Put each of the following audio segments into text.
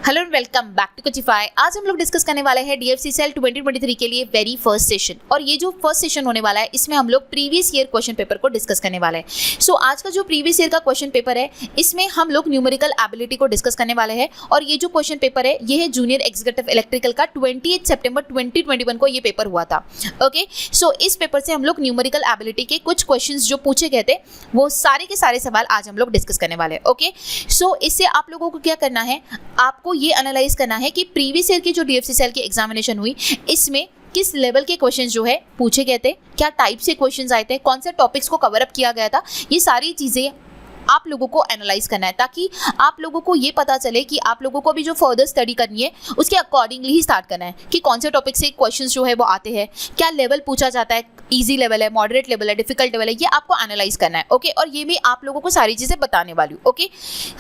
Hello and welcome back to Coachify. आज हम लोग डिस्कस करने वाले हैं डीएफसी सेल 2023 के लिए वेरी फर्स्ट सेशन। और ये जो फर्स्ट सेशन होने वाला है इसमें हम लोग प्रीवियस ईयर क्वेश्चन पेपर को डिस्कस करने वाले हैं। सो आज का जो प्रीवियस ईयर का क्वेश्चन पेपर है इसमें हम लोग न्यूमेरिकल एबिलिटी को डिस्कस करने वाले हैं। और ये जो क्वेश्चन पेपर है ये है जूनियर एग्जीक्यूटिव इलेक्ट्रिकल का 28 सितंबर 2021 को ये पेपर हुआ था। ओके, सो इस पेपर से हम लोग न्यूमेरिकल एबिलिटी के कुछ क्वेश्चन जो पूछे गए थे वो सारे के सारे सवाल आज हम लोग डिस्कस करने वाले हैं। ओके, सो इससे आप लोगों को क्या करना है, आपको ये एनालाइज करना है कि प्रीवियस ईयर की जो डीएफसी सेल की एग्जामिनेशन हुई इसमें किस लेवल के क्वेश्चंस जो है पूछे गए थे, क्या टाइप से क्वेश्चंस आए थे, कौन से टॉपिक्स को कवर अप किया गया था, ये सारी चीज़ें आप लोगों को एनालाइज करना है ताकि आप लोगों को ये पता चले कि आप लोगों को भी जो फर्दर स्टडी करनी है उसके अकॉर्डिंगली ही स्टार्ट करना है कि कौन से टॉपिक से क्वेश्चंस जो है वो आते हैं, क्या लेवल पूछा जाता है, इजी लेवल है, मॉडरेट लेवल है, डिफिकल्ट लेवल है, ये आपको एनालाइज करना है। ओके, और ये भी आप लोगों को सारी चीज़ें बताने वाली हूँ। ओके,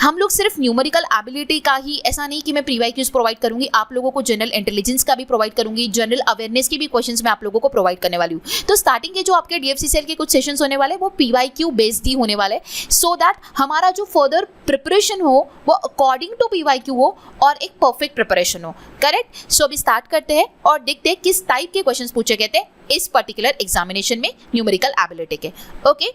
हम लोग सिर्फ न्यूमेरिकल एबिलिटी का ही, ऐसा नहीं कि मैं प्री वाई क्यूज प्रोवाइड करूँगी, आप लोगों को जनरल इंटेलिजेंस का भी प्रोवाइड करूँगी, जनरल अवेयरनेस की भी क्वेश्चंस मैं आप लोगों को प्रोवाइड करने वाली हूँ। तो स्टार्टिंग के जो आपके डीएफसी सेल के कुछ सेशंस होने वाले वो PYQ बेस्ड ही होने वाले, सो दैट हमारा जो फर्दर प्रिपरेशन हो वो अकॉर्डिंग टू PYQ हो और एक परफेक्ट प्रिपरेशन हो। करेक्ट। सो अभी स्टार्ट करते हैं और देखते हैं किस टाइप के क्वेश्चंस पूछे गए थे इस पर्टिकुलर एग्जामिनेशन में न्यूमेरिकल एबिलिटी के। ओके,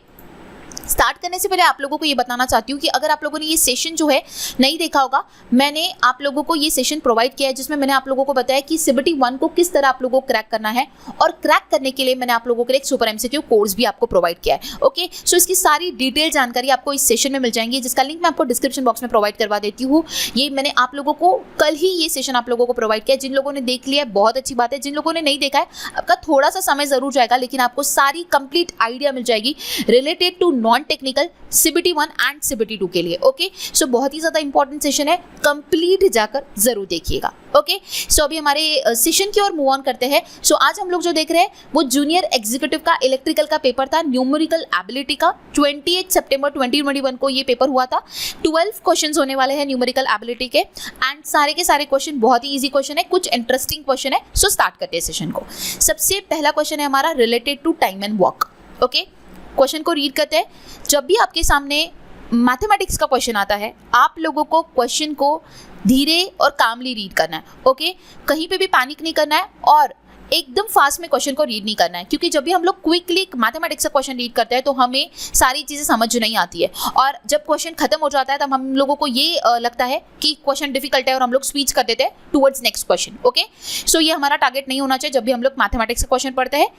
स्टार्ट करने से पहले आप लोगों को ये बताना चाहती हूँ कि अगर आप लोगों ने ये सेशन जो है नहीं देखा होगा, मैंने आप लोगों को ये सेशन प्रोवाइड किया है जिसमें मैंने आप लोगों को बताया कि CBT 1 को किस तरह आप लोगों को क्रैक करना है, और क्रैक करने के लिए मैंने आप लोगों के लिए एक सुपर MCQ कोर्स भी आपको प्रोवाइड किया है। ओके, सो इसकी सारी डिटेल जानकारी आपको इस सेशन में मिल जाएंगी, जिसका लिंक मैं आपको डिस्क्रिप्शन बॉक्स में प्रोवाइड करवा देती हूँ। ये मैंने आप लोगों को कल ही ये सेशन आप लोगों को प्रोवाइड किया है। जिन लोगों ने देख लिया है बहुत अच्छी बात है, जिन लोगों ने नहीं देखा है आपका थोड़ा सा समय जरूर जाएगा, लेकिन आपको सारी कंप्लीट आइडिया मिल जाएगी related to non technical CBT 1 and CBT 2 के लिए। ओके, सो बहुत ही ज़्यादा इंपॉर्टेंट सेशन है, कंप्लीट जाकर जरूर देखिएगा। ओके, सो अभी हमारे सेशन की ओर मूव ऑन करते हैं। सो आज हम लोग जो देख रहे हैं वो जूनियर एग्जीक्यूटिव का इलेक्ट्रिकल का पेपर था, न्यूमेरिकल एबिलिटी का। 28 सितंबर 2021 को ये पेपर हुआ था। 12 क्वेश्चंस होने वाले हैं न्यूमेरिकल एबिलिटी के, एंड सारे के सारे क्वेश्चन बहुत ही ईजी क्वेश्चन है, कुछ इंटरेस्टिंग क्वेश्चन है। सो स्टार्ट करते हैं सेशन को। सबसे पहला क्वेश्चन है हमारा related to time and work. Okay, question को रीड करते हैं। जब भी आपके सामने मैथमेटिक्स का क्वेश्चन आता है आप लोगों को क्वेश्चन को धीरे और कामली रीड करना है। ओके, कहीं पे भी पैनिक नहीं करना है और एकदम फास्ट में क्वेश्चन को रीड नहीं करना है, क्योंकि जब भी हम लोग क्विकली मैथमेटिक्स का क्वेश्चन रीड करते हैं तो हमें सारी चीज़ें समझ नहीं आती है, और जब क्वेश्चन खत्म हो जाता है तब हम लोगों को ये लगता है कि क्वेश्चन डिफिकल्ट है और हम लोग स्विच कर देते हैं टुवर्ड्स नेक्स्ट क्वेश्चन। ओके, सो ये हमारा टारगेट नहीं होना चाहिए। जब भी हम लोग मैथमेटिक्स का क्वेश्चन पढ़ते हैं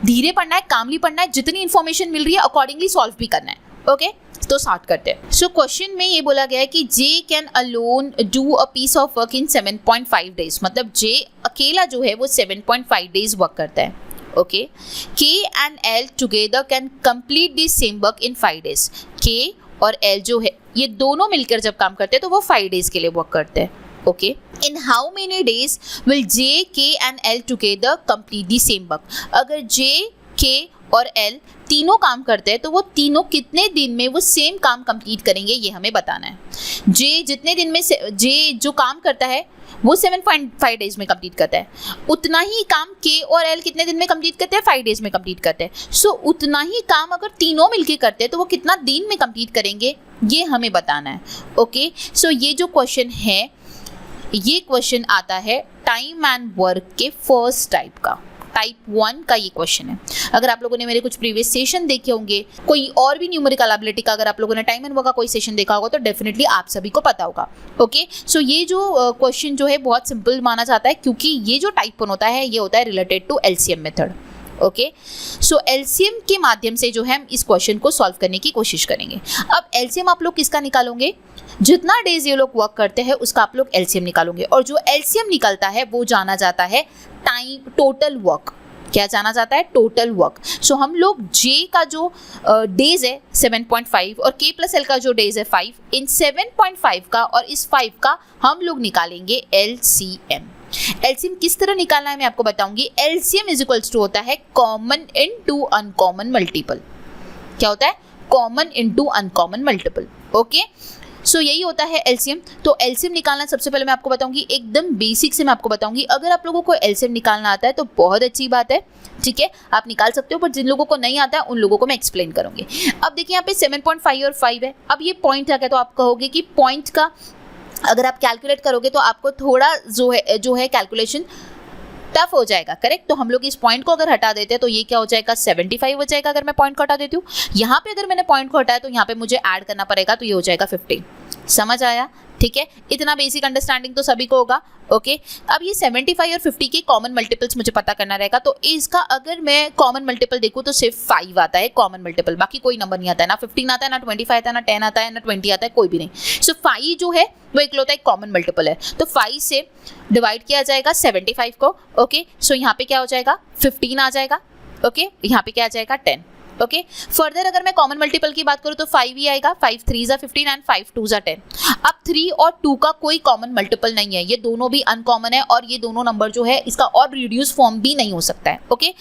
धीरे पढ़ना है, कामली पढ़ना है, जितनी इन्फॉर्मेशन मिल रही है अकॉर्डिंगली सॉल्व भी करना है। ओके, तो स्टार्ट करते हैं। सो क्वेश्चन में ये बोला गया है कि J can alone do a piece of work in 7.5 days, मतलब J अकेला जो है वो 7.5 डेज वर्क करता है। Okay, K and L together can complete this same work in 5 days. K और L जो है ये दोनों मिलकर जब काम करते हैं तो वो 5 डेज के लिए वर्क करते हैं। Okay, in how many days will J, K and L together complete the same work. अगर J, K और L तीनों काम करते हैं तो वो तीनों कितने दिन में वो सेम काम कंप्लीट करेंगे ये हमें बताना है। J जितने दिन में J जो काम करता है वो 7.5 डेज में कंप्लीट करता है, उतना ही काम K और L कितने दिन में कंप्लीट करते हैं, 5 डेज में कंप्लीट करते हैं। सो उतना ही काम अगर तीनों मिलके करते हैं तो वो कितना दिन में कंप्लीट करेंगे ये हमें बताना है। ओके, सो ये जो क्वेश्चन है ये क्वेश्चन आता है टाइम एंड वर्क के फर्स्ट टाइप का, टाइप 1 का ये क्वेश्चन है। अगर आप लोगों ने मेरे कुछ प्रीवियस सेशन देखे होंगे, कोई और भी न्यूमेरिकल एबिलिटी का अगर आप लोगों ने टाइम एंड वर्क का कोई सेशन देखा होगा तो डेफिनेटली आप सभी को पता होगा। ओके, सो ये जो क्वेश्चन जो है बहुत सिंपल माना जाता है, क्योंकि ये जो टाइप 1 होता है ये होता है related to LCM method. Okay, so LCM के माध्यम से जो है हम इस क्वेश्चन को सॉल्व करने की कोशिश करेंगे। अब LCM आप लोग किसका निकालोगे, जितना डेज ये लोग वर्क करते हैं उसका आप लोग LCM निकालोगे, और जो LCM निकलता है वो जाना जाता है टाइम टोटल वर्क। क्या जाना जाता है, टोटल वर्क। सो हम लोग J का जो डेज है 7.5 और K प्लस L का जो डेज है 5, इन 7.5 का और इस 5 का हम लोग निकालेंगे LCM। LCM किस तरह निकालना है मैं आपको बताऊंगी। LCM इज इक्वल्स टू होता है कॉमन इनटू अनकॉमन मल्टीपल। क्या होता है, common into uncommon multiple. Okay, so यही होता है LCM। तो LCM निकालना सबसे पहले मैं आपको बताऊंगी, एकदम बेसिक से मैं आपको बताऊंगी। अगर आप लोगों को LCM निकालना आता है तो बहुत अच्छी बात है, ठीक है, आप निकाल सकते हो, पर जिन लोगों को नहीं आता है उन लोगों को मैं एक्सप्लेन करूंगी। अब देखिए यहाँ पे 7.5 और 5 है। अब ये पॉइंट आ गया तो आप कहोगे कि पॉइंट का अगर आप कैलकुलेट करोगे तो आपको थोड़ा जो है कैलकुलेशन टफ हो जाएगा, करेक्ट। तो हम लोग इस पॉइंट को अगर हटा देते हैं तो ये क्या हो जाएगा 75 हो जाएगा अगर मैं पॉइंट को हटा देती हूँ। यहाँ पे अगर मैंने पॉइंट को हटाया तो यहाँ पे मुझे ऐड करना पड़ेगा, तो ये हो जाएगा 50। समझ आया? ठीक है, इतना बेसिक अंडरस्टैंडिंग तो सभी को होगा। ओके, अब ये 75 और 50 के कॉमन मल्टीपल्स मुझे पता करना रहेगा। तो इसका अगर मैं कॉमन मल्टीपल देखूँ तो सिर्फ 5 आता है कॉमन मल्टीपल, बाकी कोई नंबर नहीं आता है, ना 15 आता है, ना 25 आता है, ना 10 आता है, ना 20 आता है, कोई भी नहीं। सो 5 जो है वो इकलौता एक कॉमन मल्टीपल है, तो 5 से डिवाइड किया जाएगा 75 को। ओके, सो यहाँ पे क्या हो जाएगा 15 आ जाएगा। ओके, यहाँ पे क्या आ जाएगा 10। ओके, फर्दर अगर मैं कॉमन मल्टीपल की बात करूँ तो 5 ही आएगा, 5 3 ज़ा 15 एंड 5 2 ज़ा 10। अब 3 और 2 का कोई कॉमन मल्टीपल नहीं है, ये दोनों भी अनकॉमन है और ये दोनों नंबर जो है इसका और रिड्यूस फॉर्म भी नहीं हो सकता है। ओके,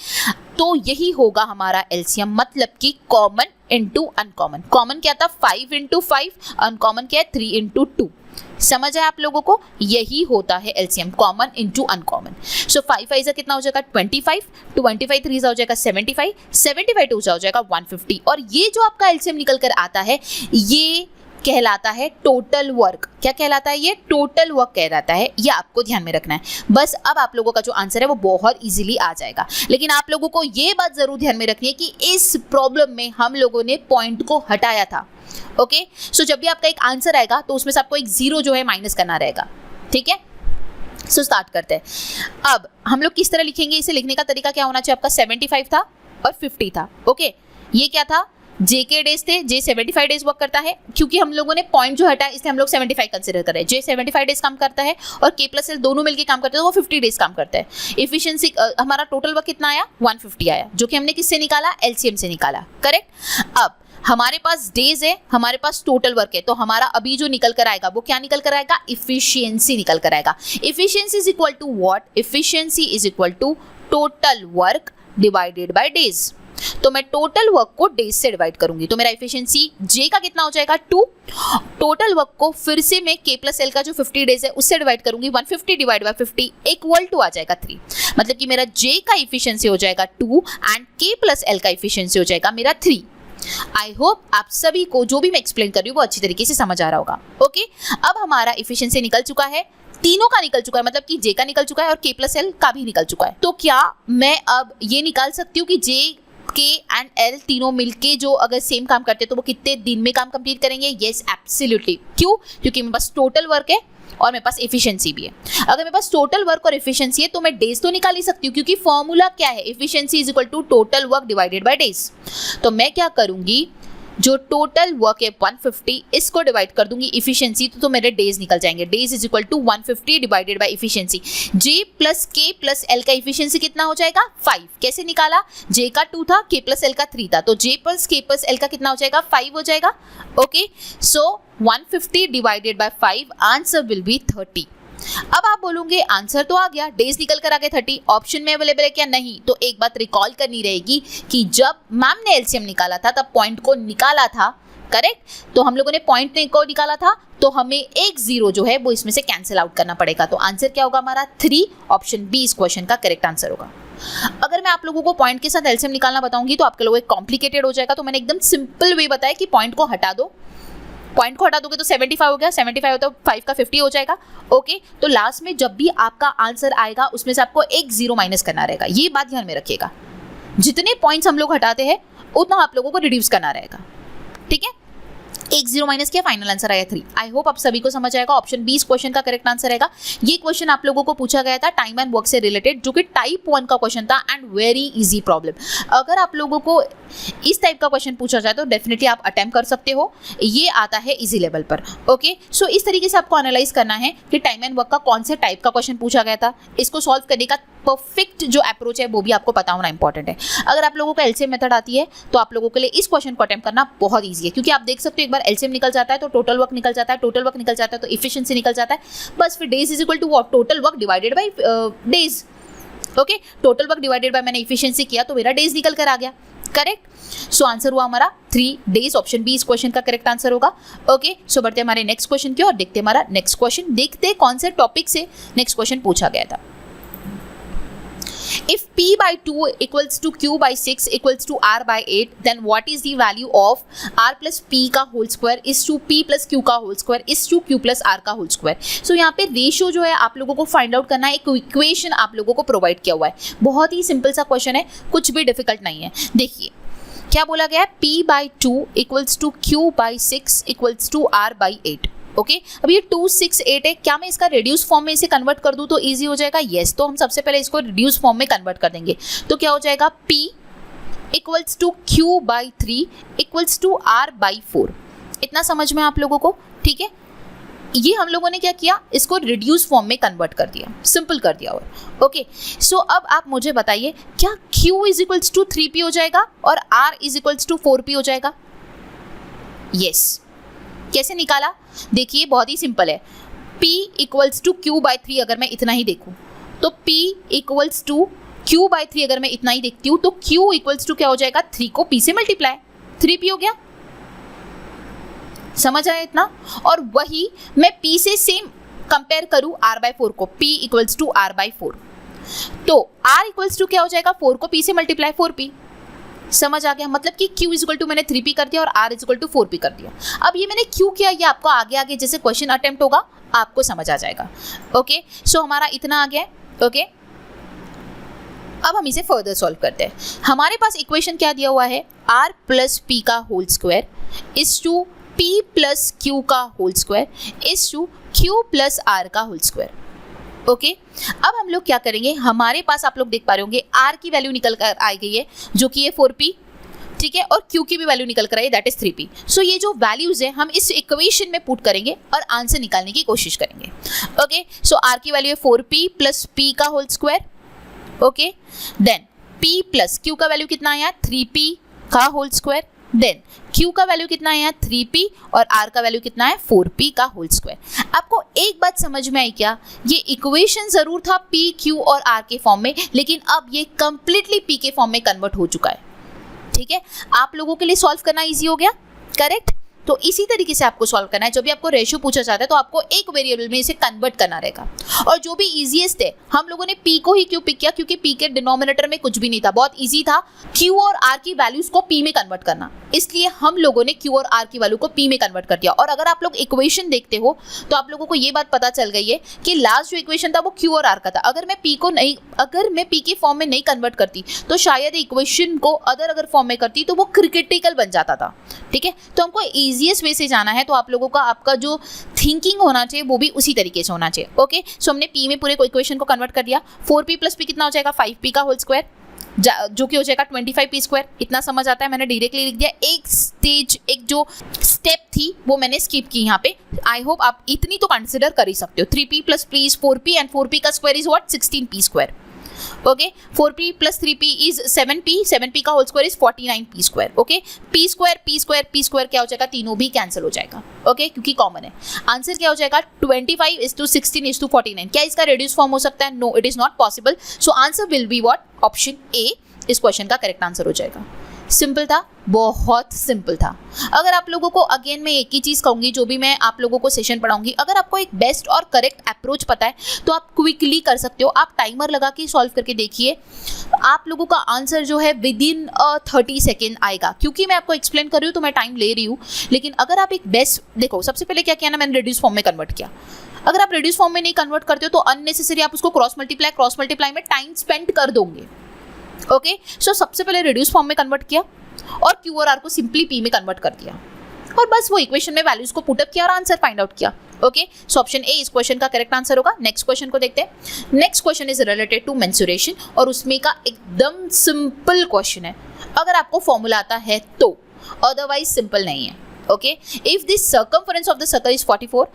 तो यही होगा हमारा एलसीएम, मतलब कि कॉमन इंटू अनकॉमन। कॉमन क्या था 5 इंटू 5, अनकॉमन क्या है 3 इंटू 2। समझ आया आप लोगों को? यही होता है एलसीएम, कॉमन इंटू अनकॉमन। सो 5 5 ज़ा कितना हो जाएगा 25, 25 3 ज़ा हो जाएगा 75, 75 2 ज़ा हो जाएगा 150। और ये जो आपका एलसीएम निकल कर आता है ये कहलाता है टोटल वर्क। क्या कहलाता है? ये टोटल वर्क कहलाता है, ये आपको ध्यान में रखना है। बस अब आप लोगों का जो आंसर है वो बहुत इजीली आ जाएगा, लेकिन आप लोगों को ये बात जरूर ध्यान में रखनी है कि इस प्रॉब्लम में हम लोगों ने पॉइंट को हटाया था। ओके, सो जब भी आपका एक आंसर आएगा तो उसमें से आपको एक 0 जो है माइनस करना रहेगा। ठीक है, सो स्टार्ट करते हैं। अब हम लोग किस तरह लिखेंगे, इसे लिखने का तरीका क्या होना चाहिए आपका? 75 था और 50 था। ओके, ये क्या था? जे के डेज थे, जे 75 डेज वर्क करता है, क्योंकि हम लोगों ने पॉइंट जो हटाया इसलिए हम लोग 75 कंसिडर कर रहे हैं। जे 75 डेज काम करता है और के प्लस एल दोनों मिलकर काम करते हैं, तो वो 50 डेज काम करता है। इफिशिएंसी हमारा टोटल वर्क कितना आया 150 आया, जो कि हमने किससे निकाला? एलसीएम से निकाला, करेक्ट। अब हमारे पास डेज है, हमारे पास टोटल वर्क है, तो हमारा अभी जो निकल कर आएगा वो क्या निकल कर आएगा? इफिशियंसी निकल कर आएगा। Efficiency is equal to what? Efficiency is equal to total work divided by days. तो मैं टोटल वर्क को डेज से डिवाइड करूंगी, तो मेरा इफिशियंसी जे का कितना हो जाएगा 2। टोटल वर्क को फिर से मैं के प्लस एल का जो 50 डेज है उससे डिवाइड करूंगी, 150 डिवाइड बाय 50 इक्वल टू आ जाएगा 3। मतलब कि मेरा जे का इफिशियंसी हो जाएगा 2 एंड के प्लस एल का इफिशियंसी हो जाएगा मेरा 3। आई होप आप सभी को जो भी मैं एक्सप्लेन कर रही हूँ वो अच्छी तरीके से समझ आ रहा होगा। ओके, अब हमारा इफिशियंसी निकल चुका है, तीनों का निकल चुका है, मतलब कि जे का निकल चुका है और के प्लस एल का भी निकल चुका है। तो क्या मैं अब ये निकाल सकती हूँ कि जे के एंड एल तीनों मिलके जो अगर सेम काम करते हैं तो वो कितने दिन में काम कंप्लीट करेंगे? Yes, absolutely. क्यों? क्योंकि मेरे पास टोटल वर्क है और मेरे पास एफिशिएंसी भी है। अगर मेरे पास टोटल वर्क और एफिशिएंसी है तो मैं डेज तो निकाल ही सकती हूँ, क्योंकि फॉर्मूला क्या है? Efficiency is equal to total work divided by days. तो मैं क्या करूंगी, जो टोटल वर्क है 150 इसको डिवाइड कर दूंगी इफिशियंसी, तो मेरे डेज निकल जाएंगे। Days is equal to 150 divided by efficiency. J plus K plus L का इफिशियंसी कितना हो जाएगा 5। कैसे निकाला? जे का 2 था, के प्लस एल का 3 था, तो जे प्लस के प्लस एल का कितना हो जाएगा 5 हो जाएगा। Okay, so 150 divided bye 5 answer will B 30। अब आप बोलोगे आंसर तो आ गया, डेज निकल कर आ गए 30, ऑप्शन में अवेलेबल है क्या? नहीं। तो एक बात रिकॉल करनी रहेगी कि जब मैम ने एलसीएम निकाला था तब पॉइंट को निकाला था, करेक्ट। तो हम लोगों ने पॉइंट को निकाला था, तो हमें एक 0 जो है वो इसमें से कैंसिल आउट करना पड़ेगा। तो आंसर क्या होगा हमारा 3। ऑप्शन बी इस क्वेश्चन का करेक्ट आंसर होगा। अगर मैं आप लोगों को पॉइंट के साथ एलसीएम निकालना बताऊंगी तो आपके लोगों को कॉम्प्लिकेटेड हो जाएगा, तो मैंने एकदम सिंपल वे बताया कि पॉइंट को हटा दो। पॉइंट को हटा दोगे तो 75 हो गया, 75 होता है 5 का 50 हो जाएगा। ओके, तो लास्ट में जब भी आपका आंसर आएगा उसमें से आपको एक 0 माइनस करना रहेगा, ये बात ध्यान में रखिएगा। जितने पॉइंट्स हम लोग हटाते हैं उतना आप लोगों को रिड्यूस करना रहेगा, ठीक है। एक 0 माइनस किया, फाइनल आंसर आया 3। आई होप आप सभी को समझ आएगा। ऑप्शन बी इस क्वेश्चन का करेक्ट आंसर रहेगा। ये क्वेश्चन आप लोगों को पूछा गया था टाइम एंड वर्क से रिलेटेड, जो कि टाइप 1 का क्वेश्चन था एंड वेरी इजी प्रॉब्लम। अगर आप लोगों को इस टाइप का क्वेश्चन पूछा जाए तो डेफिनेटली आप अटेम्प्ट कर सकते हो, ये आता है इजी लेवल पर। ओके, सो इस तरीके से आपको एनालाइज करना है कि टाइम एंड वर्क का कौन से टाइप का क्वेश्चन पूछा गया था। इसको सॉल्व करने का परफेक्ट जो अप्रोच है वो भी आपको पता होना इंपॉर्टेंट है। अगर आप लोगों को एलसीएम मेथड आती है तो आप लोगों के लिए इस क्वेश्चन को अटेम्प्ट करना बहुत ईजी है, क्योंकि आप देख सकते हो एक बार एलसीएम निकल जाता है तो टोटल वर्क निकल जाता है, टोटल वर्क निकल जाता है तो इफिशिएंसी निकल जाता है, बस फिर days is equal to what? Total work divided by days. Okay, total work divided by मैंने इफिशिएंसी किया तो मेरा डेज निकल कर आ गया, करेक्ट। सो आंसर हुआ हमारा 3 डेज। ऑप्शन बी इस क्वेश्चन का करेक्ट आंसर होगा। ओके, सो बढ़ते हमारे नेक्स्ट क्वेश्चन की और देखते हमारा नेक्स्ट क्वेश्चन, देखते कौन से टॉपिक से नेक्स्ट क्वेश्चन पूछा गया था। If p by 2 equals to q by 6 equals to r by 8, then what is the value of r plus p का whole square is to p plus q का whole square is to q plus r का whole square. So यहाँ पे ratio जो है आप लोगों को फाइंड आउट करना है, एक इक्वेशन आप लोगों को प्रोवाइड किया हुआ है। बहुत ही सिंपल सा क्वेश्चन है, कुछ भी डिफिकल्ट नहीं है। देखिए क्या बोला गया है, p by 2 equals to q by 6 equals to r by 8। Okay अब ये 2 6 8 है, क्या मैं इसका रिड्यूस फॉर्म में इसे कन्वर्ट कर दूं तो इजी हो जाएगा? यस, तो हम सबसे पहले इसको रिड्यूस फॉर्म में कन्वर्ट कर देंगे। तो क्या हो जाएगा, p equals to q by 3 equals to r by 4। इतना समझ में आप लोगों को? ठीक है, ये हम लोगों ने क्या किया, इसको रिड्यूस फॉर्म में कन्वर्ट कर दिया, सिंपल कर दिया। और ओके सो अब आप मुझे बताइए, क्या q is equals to 3p हो जाएगा और r is equals to 4p हो जाएगा? यस। कैसे निकाला? देखिए बहुत ही सिंपल है। p equals to q by 3 अगर मैं इतना ही देखूं तो p equals to q by 3 अगर मैं इतना ही देखती हूं तो q इक्वल्स टू क्या हो जाएगा, 3 को p से मल्टीप्लाई, 3p हो गया। समझ आया इतना? और वही मैं p से सेम कंपेयर करूं r बाई 4 को, p equals to r by 4, तो r इक्वल्स टू क्या हो जाएगा, 4 को p से मल्टीप्लाई 4p। समझ आ गया? मतलब कि q इज इक्वल टू मैंने 3p कर दिया और r is equal to 4p कर दिया। अब ये मैंने क्यों किया, ये आपको आगे आगे जैसे क्वेश्चन अटेम्प्ट होगा आपको समझ आ जाएगा। ओके सो हमारा इतना आ गया है। ओके अब हम इसे फर्दर सॉल्व करते हैं। हमारे पास इक्वेशन क्या दिया हुआ है, r प्लस p का whole square is to p plus q का whole square is to q plus r का होल स्क्वायर। ओके अब हम लोग क्या करेंगे, हमारे पास आप लोग देख पा रहे होंगे r की वैल्यू निकल कर आ गई है जो कि ये 4p, ठीक है, और q की भी वैल्यू निकल कर आई है दैट इज 3p। सो ये जो वैल्यूज है हम इस इक्वेशन में पुट करेंगे और आंसर निकालने की कोशिश करेंगे। ओके सो r की वैल्यू है 4p प्लस p का whole square. Okay then p plus q का वैल्यू कितना आया, 3p का होल स्क्वायर। देन q का वैल्यू कितना आया, 3p, और r का वैल्यू कितना है, 4p का होल स्क्वायर। आपको एक बात समझ में आई क्या, ये इक्वेशन जरूर था p, q और r के फॉर्म में, लेकिन अब ये कंप्लीटली p के फॉर्म में कन्वर्ट हो चुका है। ठीक है, आप लोगों के लिए सॉल्व करना इजी हो गया, करेक्ट? तो इसी तरीके से आपको सॉल्व करना है। जब भी आपको रेशियो पूछा जाता है तो आपको एक वेरिएबल में इसे कन्वर्ट करना रहेगा। और जो भी इजीएस्ट है, हम लोगों ने p को ही क्यों पिक किया, क्योंकि p के डिनोमिनेटर में कुछ भी नहीं था, बहुत इजी था q और r की वैल्यूज को p में कन्वर्ट करना, इसलिए हम लोगों ने q और r की वैल्यू को p में कन्वर्ट कर दिया। और अगर आप लोग इक्वेशन देखते हो तो आप लोगों को ये बात पता चल गई है कि लास्ट जो इक्वेशन था वो q और r का था। अगर मैं p के फॉर्म में नहीं कन्वर्ट करती तो शायद इक्वेशन को अगर फॉर्म में करती तो वो क्रिटिकल बन जाता था। ठीक है, तो हमको इजीएस्ट वे से जाना है, तो आप लोगों का आपका जो थिंकिंग होना चाहिए वो भी उसी तरीके से होना चाहिए। ओके सो हमने p में पूरे इक्वेशन को कन्वर्ट कर दिया। 4p प्लस p कितना हो जाएगा, 5p का होल स्क्वायर, जो कि हो जाएगा 25p स्क्वायर। इतना समझ आता है, मैंने डायरेक्टली लिख दिया। एक जो स्टेप थी वो मैंने स्किप की यहाँ पे। आई होप आप इतनी तो कंसिडर कर ही सकते हो। 3p plus p is 4p and 4p का square is what, 16p square. Okay 4p plus 3p is 7p, 7p का whole square is 49p square. Okay p square क्या हो जाएगा, तीनों भी कैंसिल हो जाएगा। ओके क्योंकि कॉमन है। आंसर क्या हो जाएगा, 25:16:49। क्या इसका रेड्यूस फॉर्म हो सकता है? No, it is not possible. So answer will be what, option A इस क्वेश्चन का करेक्ट आंसर हो जाएगा। सिंपल था, बहुत सिंपल था। अगर आप लोगों को अगेन मैं एक ही चीज़ कहूँगी, जो भी मैं आप लोगों को सेशन पढ़ाऊंगी, अगर आपको एक बेस्ट और करेक्ट अप्रोच पता है तो आप क्विकली कर सकते हो। आप टाइमर लगा के सॉल्व करके देखिए, आप लोगों का आंसर जो है विद इन 30 सेकेंड आएगा। क्योंकि मैं आपको एक्सप्लेन कर रही हूँ तो मैं टाइम ले रही हूँ, लेकिन अगर आप एक बेस्ट देखो, सबसे पहले क्या किया ना, मैंने रिड्यूस फॉर्म में कन्वर्ट किया। अगर आप रिड्यूस फॉर्म में नहीं कन्वर्ट करते हो तो अननेसेसरी आप उसको क्रॉस मल्टीप्लाई में टाइम स्पेंड कर दोगे। ओके सो सबसे पहले रिड्यूस फॉर्म में कन्वर्ट किया और q और r को सिंपली p में कन्वर्ट कर दिया और बस वो इक्वेशन में वैल्यूज को पुटअप किया और आंसर फाइंड आउट किया। ओके सो ऑप्शन ए इस क्वेश्चन का करेक्ट आंसर होगा। नेक्स्ट क्वेश्चन को देखते हैं। Next question is related to mensuration और उसमें का एकदम सिंपल क्वेश्चन है, अगर आपको फॉर्मूला आता है तो, अदरवाइज सिंपल नहीं है। Okay if the circumference of the circle is 44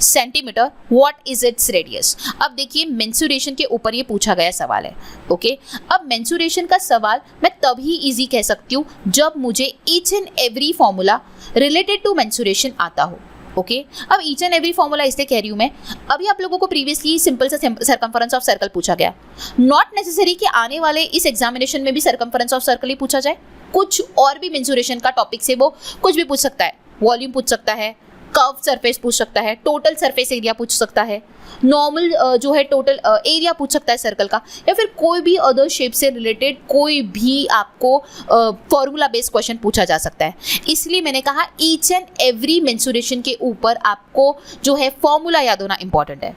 centimetre, what is its radius. अब देखिए मेंसुरेशन के ऊपर ये पूछा गया सवाल है। ओके अब मेंसुरेशन का सवाल मैं तभी इजी कह सकती हूँ जब मुझे each and every formula related to mensuration आता हो। ओके अब ईच एंड एवरी फॉर्मूला इसलिए कह रही हूँ मैं, अभी आप लोगों को प्रीवियसली सिंपल सा सर्कमफरेंस ऑफ सर्कल पूछा गया। नॉट नेसेसरी कि आने वाले इस एग्जामिनेशन में भी सर्कमफरेंस ऑफ सर्कल ही पूछा जाए, कुछ और भी मेंसुरेशन का टॉपिक से वो कुछ भी पूछ सकता है। वॉल्यूम पूछ सकता है, कर्व सरफेस पूछ सकता है, टोटल सरफेस एरिया पूछ सकता है, नॉर्मल जो है टोटल एरिया पूछ सकता है सर्कल का, या फिर कोई भी अदर शेप से रिलेटेड कोई भी आपको फॉर्मूला बेस्ड क्वेश्चन पूछा जा सकता है। इसलिए मैंने कहा ईच एंड एवरी मेंसुरेशन के ऊपर आपको जो है फॉर्मूला याद होना इंपॉर्टेंट है।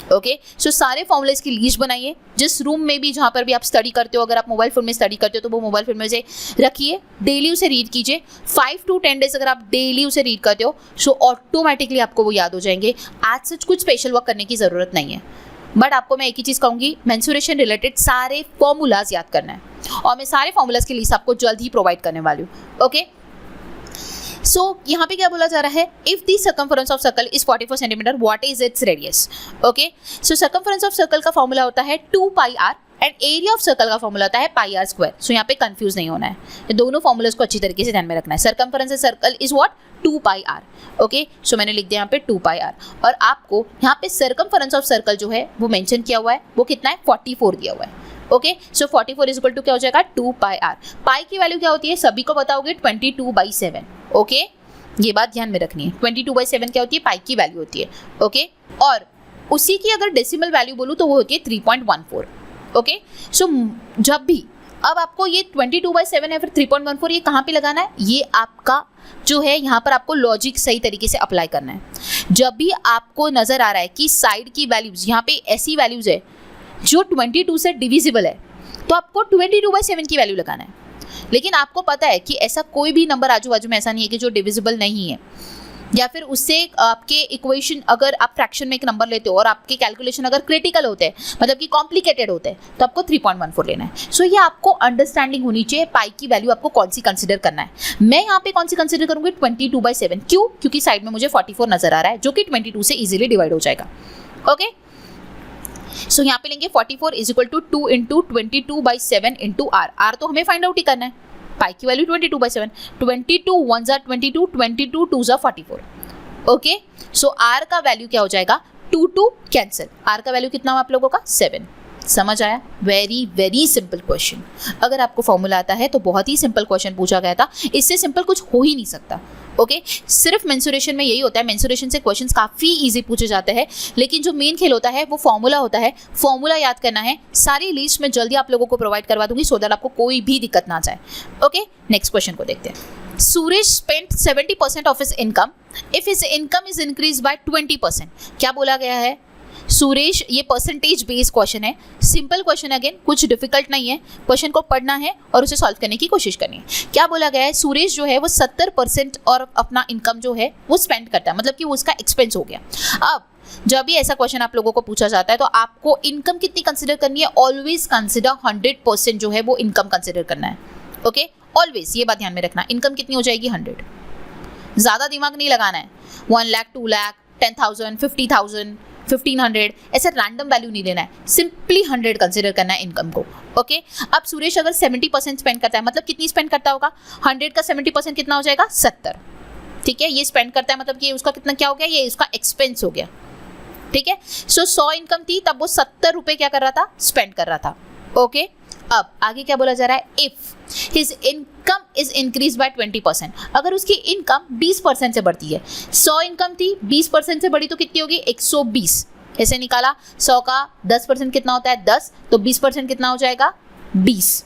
ओके, सो सारे फॉर्मूलेस की लिस्ट बनाइए, जिस रूम में भी जहाँ पर भी आप स्टडी करते हो, अगर आप मोबाइल फोन में स्टडी करते हो तो वो मोबाइल फोन में से रखिए, डेली उसे रीड कीजिए। 5 to 10 डेज अगर आप डेली उसे रीड करते हो सो ऑटोमेटिकली आपको वो याद हो जाएंगे। आज सच कुछ स्पेशल वर्क करने की ज़रूरत नहीं है, बट आपको मैं एक ही चीज़ कहूँगी, मेंसुरेशन रिलेटेड सारे फॉर्मूलाज याद करना है, और मैं सारे फॉर्मूलाज की लिस्ट आपको जल्द ही प्रोवाइड करने वाली हूँ। ओके, सो यहाँ पे क्या बोला जा रहा है, if the circumference of circle is 44 centimetre, what is its radius. Okay, so circumference of circle का फॉर्मूला होता है 2πr and area of circle का फॉर्मूला होता है πr²। सो यहाँ पे कंफ्यूज नहीं होना है, ये दोनों फॉर्मूलाज को अच्छी तरीके से ध्यान में रखना है। Circumference of circle is what 2πr। Okay, so मैंने लिख दिया यहाँ पे 2πr, और आपको यहाँ पे सर्कमफरेंस ऑफ सर्कल जो है वो मेंशन किया हुआ है, वो कितना है 44 दिया हुआ है। Okay, so 44 is equal to क्या हो जाएगा 2πr। पाई की वैल्यू क्या होती है सभी को बताओगे 22/7। ओके, ये बात ध्यान में रखनी है, 22/7 क्या होती है, पाई की वैल्यू होती है। ओके, और उसी की अगर डेसिमल वैल्यू बोलूँ तो वो होती है 3.14। ओके, सो जब भी अब आपको ये 22/7 या फिर 3.14 ये कहाँ पे लगाना है, ये आपका जो है यहाँ पर आपको लॉजिक सही तरीके से अप्लाई करना है। जब भी आपको नजर आ रहा है कि साइड की वैल्यूज यहाँ पे ऐसी वैल्यूज है जो 22 से डिविजिबल है, तो आपको 22/7 की वैल्यू लगाना है। लेकिन आपको पता है कि ऐसा कोई भी नंबर आजू बाजू में ऐसा नहीं है कि जो डिविजिबल नहीं है, या फिर उससे आपके इक्वेशन, अगर आप फ्रैक्शन में एक नंबर लेते हो और आपके कैलकुलेशन अगर क्रिटिकल होते हैं, मतलब कि कॉम्प्लिकेटेड होते हैं, तो आपको 3.14 लेना है। सो ये आपको अंडरस्टैंडिंग होनी चाहिए पाई की वैल्यू आपको कौन सी कंसिडर करना है। मैं यहाँ पे कौन सी कंसिडर करूँगी 22/7। क्यों? क्योंकि साइड में मुझे 44 नजर आ रहा है जो कि 22 से इजीली डिवाइड हो जाएगा। ओके, सो यहाँ पे लेंगे 44 is equal to 2 into 22/7 into R. R तो हमें फाइंड आउट ही करना है, पाई की value 22/7, 22 1s are 22, 22 2s are 44। Okay, so R का वैल्यू क्या हो जाएगा 2 कैंसिल, आर का वैल्यू कितना हुआ आप लोगों का 7। समझ आया? Very very simple question. अगर आपको फॉर्मूला आता है तो बहुत ही सिंपल क्वेश्चन पूछा गया था, इससे सिंपल कुछ हो ही नहीं सकता। ओके, सिर्फ मेंसुरेशन में यही होता है, मेंसुरेशन से क्वेश्चंस काफ़ी इजी पूछे जाते हैं, लेकिन जो मेन खेल होता है वो फॉर्मूला होता है। फॉर्मूला याद करना है, सारी लिस्ट में जल्दी आप लोगों को प्रोवाइड करवा दूंगी सो दैट आपको कोई भी दिक्कत ना जाए। ओके, नेक्स्ट क्वेश्चन को देखते हैं। Suresh spent 70% of his income if his income is increase by 20%। क्या बोला गया है सुरेश, ये परसेंटेज बेस्ड क्वेश्चन है, सिंपल क्वेश्चन, अगेन कुछ डिफिकल्ट नहीं है। क्वेश्चन को पढ़ना है और उसे सॉल्व करने की कोशिश करनी है। क्या बोला गया है, सुरेश जो है वो 70% और अपना इनकम जो है वो स्पेंड करता है, मतलब कि वो उसका एक्सपेंस हो गया। अब जब भी ऐसा क्वेश्चन आप लोगों को पूछा जाता है तो आपको इनकम कितनी कंसिडर करनी है, ऑलवेज कंसिडर 100% जो है वो इनकम कंसिडर करना है। ओके, ऑलवेज ये बात ध्यान में रखना, इनकम कितनी हो जाएगी 100। ज़्यादा दिमाग नहीं लगाना है, 1 लाख 2 लाख 10,000 50,000 1500 ऐसे रैंडम वैल्यू नहीं लेना है, सिंपली 100 कंसिडर करना है इनकम को। ओके, अब सुरेश अगर 70% स्पेंड करता है, मतलब कितनी स्पेंड करता होगा, 100 का 70% कितना हो जाएगा 70। ठीक है, ये स्पेंड करता है मतलब कि उसका कितना क्या हो गया, ये उसका एक्सपेंस हो गया। ठीक है, सो 100 इनकम थी तब वो 70 रुपए क्या कर रहा था, स्पेंड कर रहा था। ओके, अब आगे क्या बोला जा रहा है, if his income is increase by 20%, अगर उसकी इनकम 20% से बढ़ती है, 100 इनकम थी 20% से बढ़ी तो कितनी होगी 120। ऐसे निकाला, 100 का 10% कितना होता है 10, तो 20% कितना हो जाएगा 20,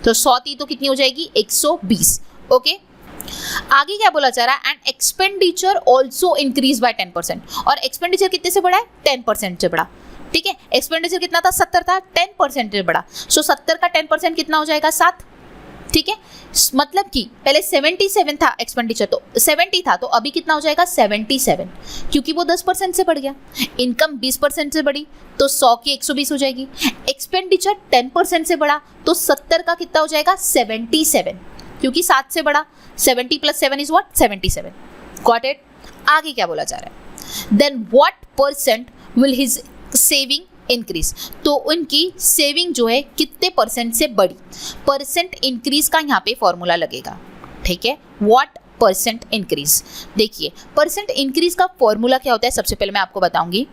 तो 100 थी तो कितनी हो जाएगी 120। ओके, आगे क्या बोला जा रहा है, and expenditure also increase by 10%, और एक्सपेंडिचर कितने से बढ़ा है 10% से बढ़ा। ठीक है, एक्सपेंडिचर कितना था 70 था, 10% से बढ़ा, सो 70 का 10% कितना हो जाएगा 7। ठीक है, मतलब कि पहले 77 था एक्सपेंडिचर, तो 70 था तो अभी कितना हो जाएगा 77, क्योंकि वो 10% से बढ़ गया। इनकम 20% से बढ़ी तो 100 की 120 हो जाएगी। एक्सपेंडिचर 10% से बढ़ा तो 70 का कितना हो जाएगा 77, क्योंकि 7 से बढ़ा। 70 + 7 इज व्हाट 77। Got it? आगे क्या बोला जा रहा है, then what percent will his saving increase, तो उनकी सेविंग जो है कितने परसेंट से बढ़ी। परसेंट इंक्रीज का यहाँ पे फॉर्मूला लगेगा। ठीक है, व्हाट परसेंट इंक्रीज, देखिए परसेंट इंक्रीज का फॉर्मूला क्या होता है सबसे पहले मैं आपको बताऊंगी।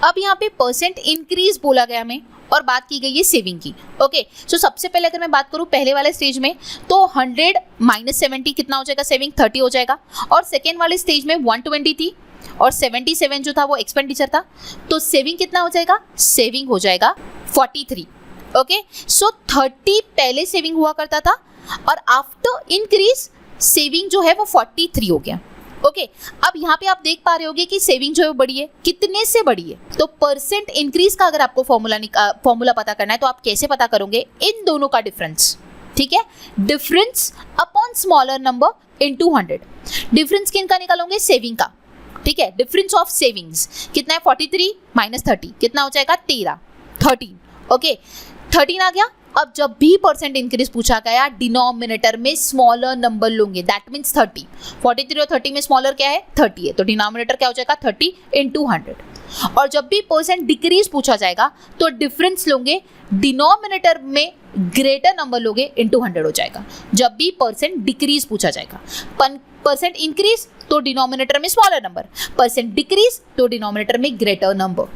अब यहाँ पे परसेंट इंक्रीज बोला गया हमें, और बात की गई है सेविंग की। ओके, सो सबसे पहले अगर मैं बात करूं पहले वाले स्टेज में तो 100 माइनस 70 कितना हो जाएगा, सेविंग 30 हो जाएगा। और सेकेंड वाले स्टेज में 120 थी और 77 जो था वो एक्सपेंडिचर था, तो सेविंग कितना हो जाएगा, सेविंग हो जाएगा 43। ओके, सो 30 पहले सेविंग हुआ करता था और आफ्टर इंक्रीज सेविंग जो है वो 43 हो गया। ओके, अब यहाँ पे आप देख पा रहे होगे कि सेविंग जो है वो बढ़ी है, कितने से बढ़ी है, तो परसेंट इंक्रीज का अगर आपको फॉर्मूला पता करना है तो आप कैसे पता करोगे, इन दोनों का डिफरेंस, ठीक है, difference upon smaller number into 100। Difference किनका निकालोगे, सेविंग का, ठीक है, डिफरेंस ऑफ सेविंग्स कितना है 43 माइनस 30 कितना हो जाएगा 13। ओके, 13 आ गया। अब जब भी परसेंट इंक्रीज पूछा गया डिनोमिनेटर में स्मॉलर नंबर लोगे, दैट मीन्स 30। 43 और 30 में स्मॉलर क्या है, 30 है, तो डिनोमिनेटर क्या हो जाएगा 30 इंटू 100। और जब भी परसेंट डिक्रीज पूछा जाएगा तो डिफरेंस लोगे, डिनोमिनेटर में ग्रेटर नंबर लोगे इंटू 100 हो जाएगा। जब भी परसेंट डिक्रीज पूछा जाएगा, परसेंट इंक्रीज तो डिनोमिनेटर में स्मॉलर नंबर, परसेंट डिक्रीज तो डिनोमिनेटर में ग्रेटर नंबर।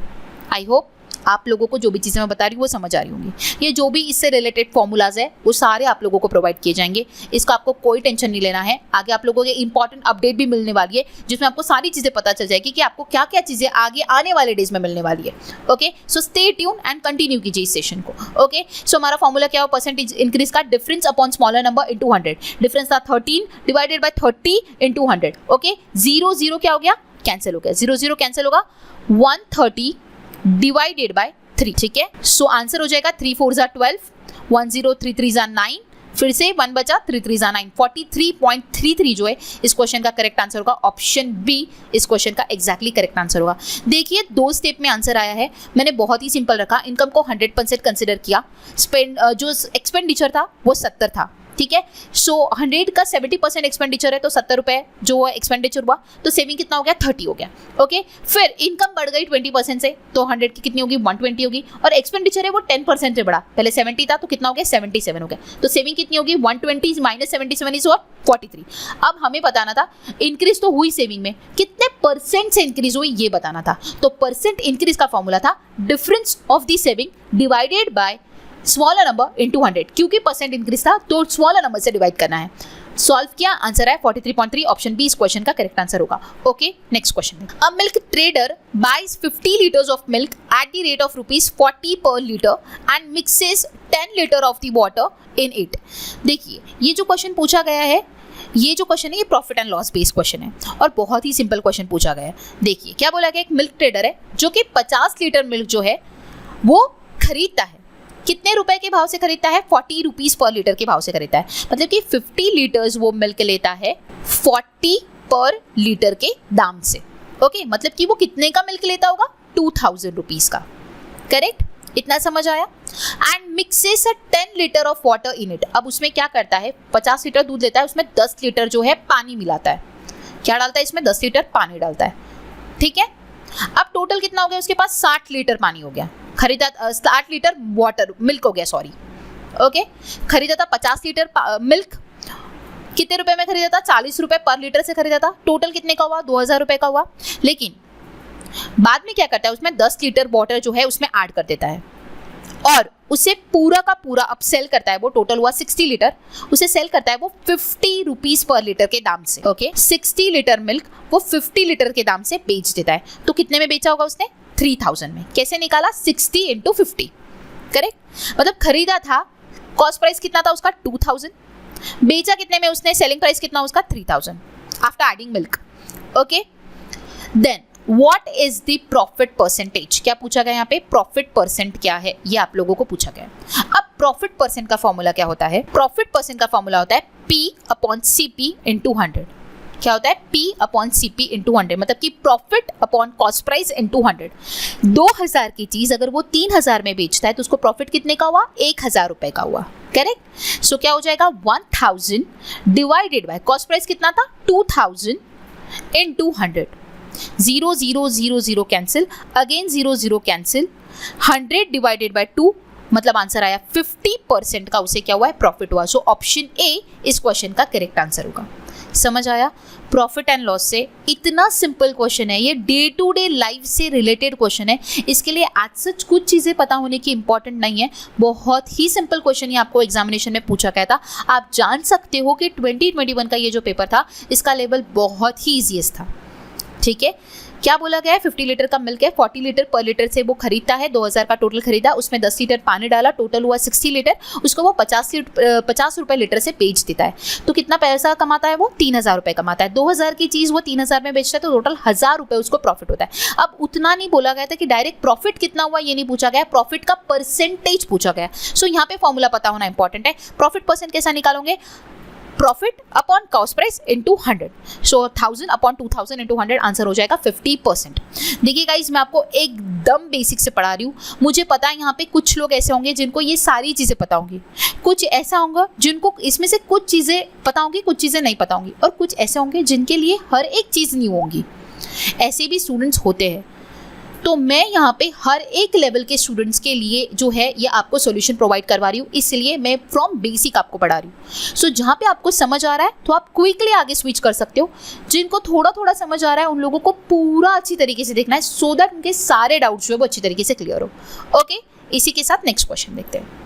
आई होप आप लोगों को जो भी चीज़ें मैं बता रही हूँ वो समझ आ रही होंगी। ये जो भी इससे रिलेटेड फॉर्मूलाज है वो सारे आप लोगों को प्रोवाइड किए जाएंगे, इसका आपको कोई टेंशन नहीं लेना है। आगे आप लोगों को इंपॉर्टेंट अपडेट भी मिलने वाली है जिसमें आपको सारी चीज़ें पता चल जाएगी कि आपको क्या क्या चीज़ें आगे आने वाले डेज में मिलने वाली है। Okay, so stay tune and continue कीजिए इस सेशन को। ओके, सो हमारा फॉर्मूला क्या हो, परसेंटेज इंक्रीज का difference upon smaller number into 100। Difference था 13 डिवाइडेड बाय 30 इंटू 100। ओके, 0 0 क्या हो गया, कैंसिल हो गया, 0 0 कैंसिल होगा, 130 डिवाइडेड बाय 3, ठीक है। सो आंसर हो जाएगा 3 4 जा 12, 1 0 3 3 जा 9, फिर से 1 बचा 3 3 जा 9, 43.33 जो है इस क्वेश्चन का करेक्ट आंसर होगा। ऑप्शन बी इस क्वेश्चन का एग्जैक्टली करेक्ट आंसर होगा। देखिए 2 स्टेप में आंसर आया है, मैंने बहुत ही सिंपल रखा, इनकम को 100% कंसिडर किया, जो एक्सपेंडिचर था वो 70 था, ठीक है। सो 100 का 70% एक्सपेंडिचर है तो 70 रुपए जो एक्सपेंडिचर हुआ, तो सेविंग कितना हो गया 30 हो गया। ओके, फिर इनकम बढ़ गई 20% से तो 100 की कितनी होगी 120 होगी, और एक्सपेंडिचर है वो 10% से बढ़ा, पहले 70 था तो कितना हो गया 77 हो गया, तो सेविंग कितनी होगी 120 माइनस 77 इज 43। अब हमें बताना था इंक्रीज तो हुई सेविंग में, कितने परसेंट से इंक्रीज हुई ये बताना था, तो परसेंट इंक्रीज का फॉर्मूला था difference of the saving divided by smaller number into 100, क्योंकि परसेंट इंक्रीज था तो स्मॉलर नंबर से डिवाइड करना है। सॉल्व किया, आंसर है 43.3, ऑप्शन बी इस क्वेश्चन का करेक्ट आंसर होगा। Okay, next question. A milk trader buys 50 litres of milk at the rate of ₹40 per litre and mixes 10 litre of the water in it. देखिए ये जो question पूछा गया है, ये जो क्वेश्चन है ये profit and loss based question है और बहुत ही सिंपल क्वेश्चन पूछा गया है। देखिए क्या बोला गया, एक मिल्क ट्रेडर है जो कि 50 लीटर मिल्क जो है वो खरीदता है, कितने रुपए के भाव से खरीदता है, ₹40 पर लीटर के भाव से खरीदता है, मतलब कि 50 लीटर्स वो मिल्क लेता है 40 पर लीटर के दाम से। ओके, मतलब कि वो कितने का मिल्क लेता होगा, 2000 रुपीज का, करेक्ट, इतना समझ आया। And mixes 10 litre of water in it, अब उसमें क्या करता है, 50 लीटर दूध लेता है, उसमें 10 लीटर जो है पानी मिलाता है, क्या डालता है इसमें, 10 लीटर पानी डालता है, ठीक है। अब टोटल कितना हो गया उसके पास, 60 लीटर पानी हो गया, खरीदा 60 लीटर वाटर मिल्क हो गया, सॉरी। ओके, खरीदा था 50 लीटर मिल्क, कितने रुपए में खरीदा था, 40 रुपए पर लीटर से खरीदा था, टोटल कितने का हुआ, 2000 रुपए का हुआ। लेकिन बाद में क्या करता है, उसमें 10 लीटर वाटर जो है उसमें ऐड कर देता है और उसे पूरा का पूरा अब सेल करता है, वो टोटल हुआ 60 लीटर, उसे सेल करता है वो 50 रुपीज पर लीटर के दाम से। ओके, 60 लीटर मिल्क वो 50 लीटर के दाम से बेच देता है, तो कितने में बेचा होगा उसने, 3000 में। कैसे निकाला, 60 इंटू 50, करेक्ट, मतलब खरीदा था, कॉस्ट प्राइस कितना था उसका 2000, बेचा कितने में उसने, सेलिंग प्राइस कितना उसका 3000 after adding milk. Okay, then what is the profit percentage, क्या पूछा गया यहाँ पे, प्रॉफिट परसेंट क्या है ये आप लोगों को पूछा गया। अब प्रॉफिट परसेंट का फॉर्मूला क्या होता है, प्रॉफिट परसेंट का फॉर्मूला होता है P अपॉन CP इंटू 100। क्या होता है, P अपॉन CP इंटू 100, मतलब कि profit upon cost price into 100। 2000 की चीज अगर वो 3000 में बेचता है तो उसको प्रॉफिट कितने का हुआ, 1000 रुपए का हुआ, करेक्ट। सो क्या हो जाएगा, 1000 डिवाइडेड बाय कॉस्ट प्राइस कितना था 2000 into 100, 0 0 0 0 cancel, again 0 0 cancel, 100 divided by 2, मतलब आंसर आया 50% का उसे क्या हुआ है, प्रॉफिट हुआ। सो ऑप्शन ए इस क्वेश्चन का करेक्ट आंसर होगा। समझ आया? प्रॉफिट एंड लॉस से इतना सिंपल क्वेश्चन है, ये डे टू डे लाइफ से रिलेटेड क्वेश्चन है, इसके लिए एज सच कुछ चीज़ें पता होने की इंपॉर्टेंट नहीं है, बहुत ही सिंपल क्वेश्चन ये आपको एग्जामिनेशन में पूछा गया था। आप जान सकते हो कि 2021 का ये जो पेपर था इसका लेवल बहुत ही ईजीएस्ट था। ठीक है, क्या बोला गया है? 50 लीटर का मिल्क है, 40 लीटर पर लीटर से वो खरीदता है, 2000 का टोटल खरीदा, उसमें 10 लीटर पानी डाला, टोटल हुआ 60 लीटर, उसको वो 50 रुपए लीटर से बेच देता है। तो कितना पैसा कमाता है वो? 3000 रुपए कमाता है। 2000 की चीज़ वो 3000 में बेचता है, तो टोटल 1000 रुपए उसको प्रॉफिट होता है। अब उतना नहीं बोला गया था कि डायरेक्ट प्रॉफिट कितना हुआ, ये नहीं पूछा गया, प्रॉफिट का परसेंटेज पूछा गया। सो यहाँ पे फॉर्मूला पता होना इंपॉर्टेंट है। प्रॉफिट परसेंट कैसा निकालोगे? Profit upon cost price into 100। सो 1000 अपॉन 2000 इनटू 100 आंसर हो जाएगा 50%। देखिए गाइस, मैं आपको एकदम बेसिक से पढ़ा रही हूँ। मुझे पता है यहाँ पे कुछ लोग ऐसे होंगे जिनको ये सारी चीज़ें पता होंगी, कुछ ऐसा होगा जिनको इसमें से कुछ चीज़ें पता होंगी, कुछ चीज़ें नहीं पता होंगी, और कुछ ऐसे होंगे जिनके लिए हर एक चीज़ नहीं होंगी। ऐसे भी स्टूडेंट्स होते हैं। तो मैं यहाँ पे हर एक लेवल के स्टूडेंट्स के लिए जो है ये आपको सॉल्यूशन प्रोवाइड करवा रही हूँ, इसलिए मैं फ्रॉम बेसिक आपको पढ़ा रही हूँ। सो जहाँ पे आपको समझ आ रहा है तो आप क्विकली आगे स्विच कर सकते हो। जिनको थोड़ा थोड़ा समझ आ रहा है उन लोगों को पूरा अच्छी तरीके से देखना है, सो दैट उनके सारे डाउट्स जो है वो अच्छी तरीके से क्लियर हो। ओके, इसी के साथ नेक्स्ट क्वेश्चन देखते हैं।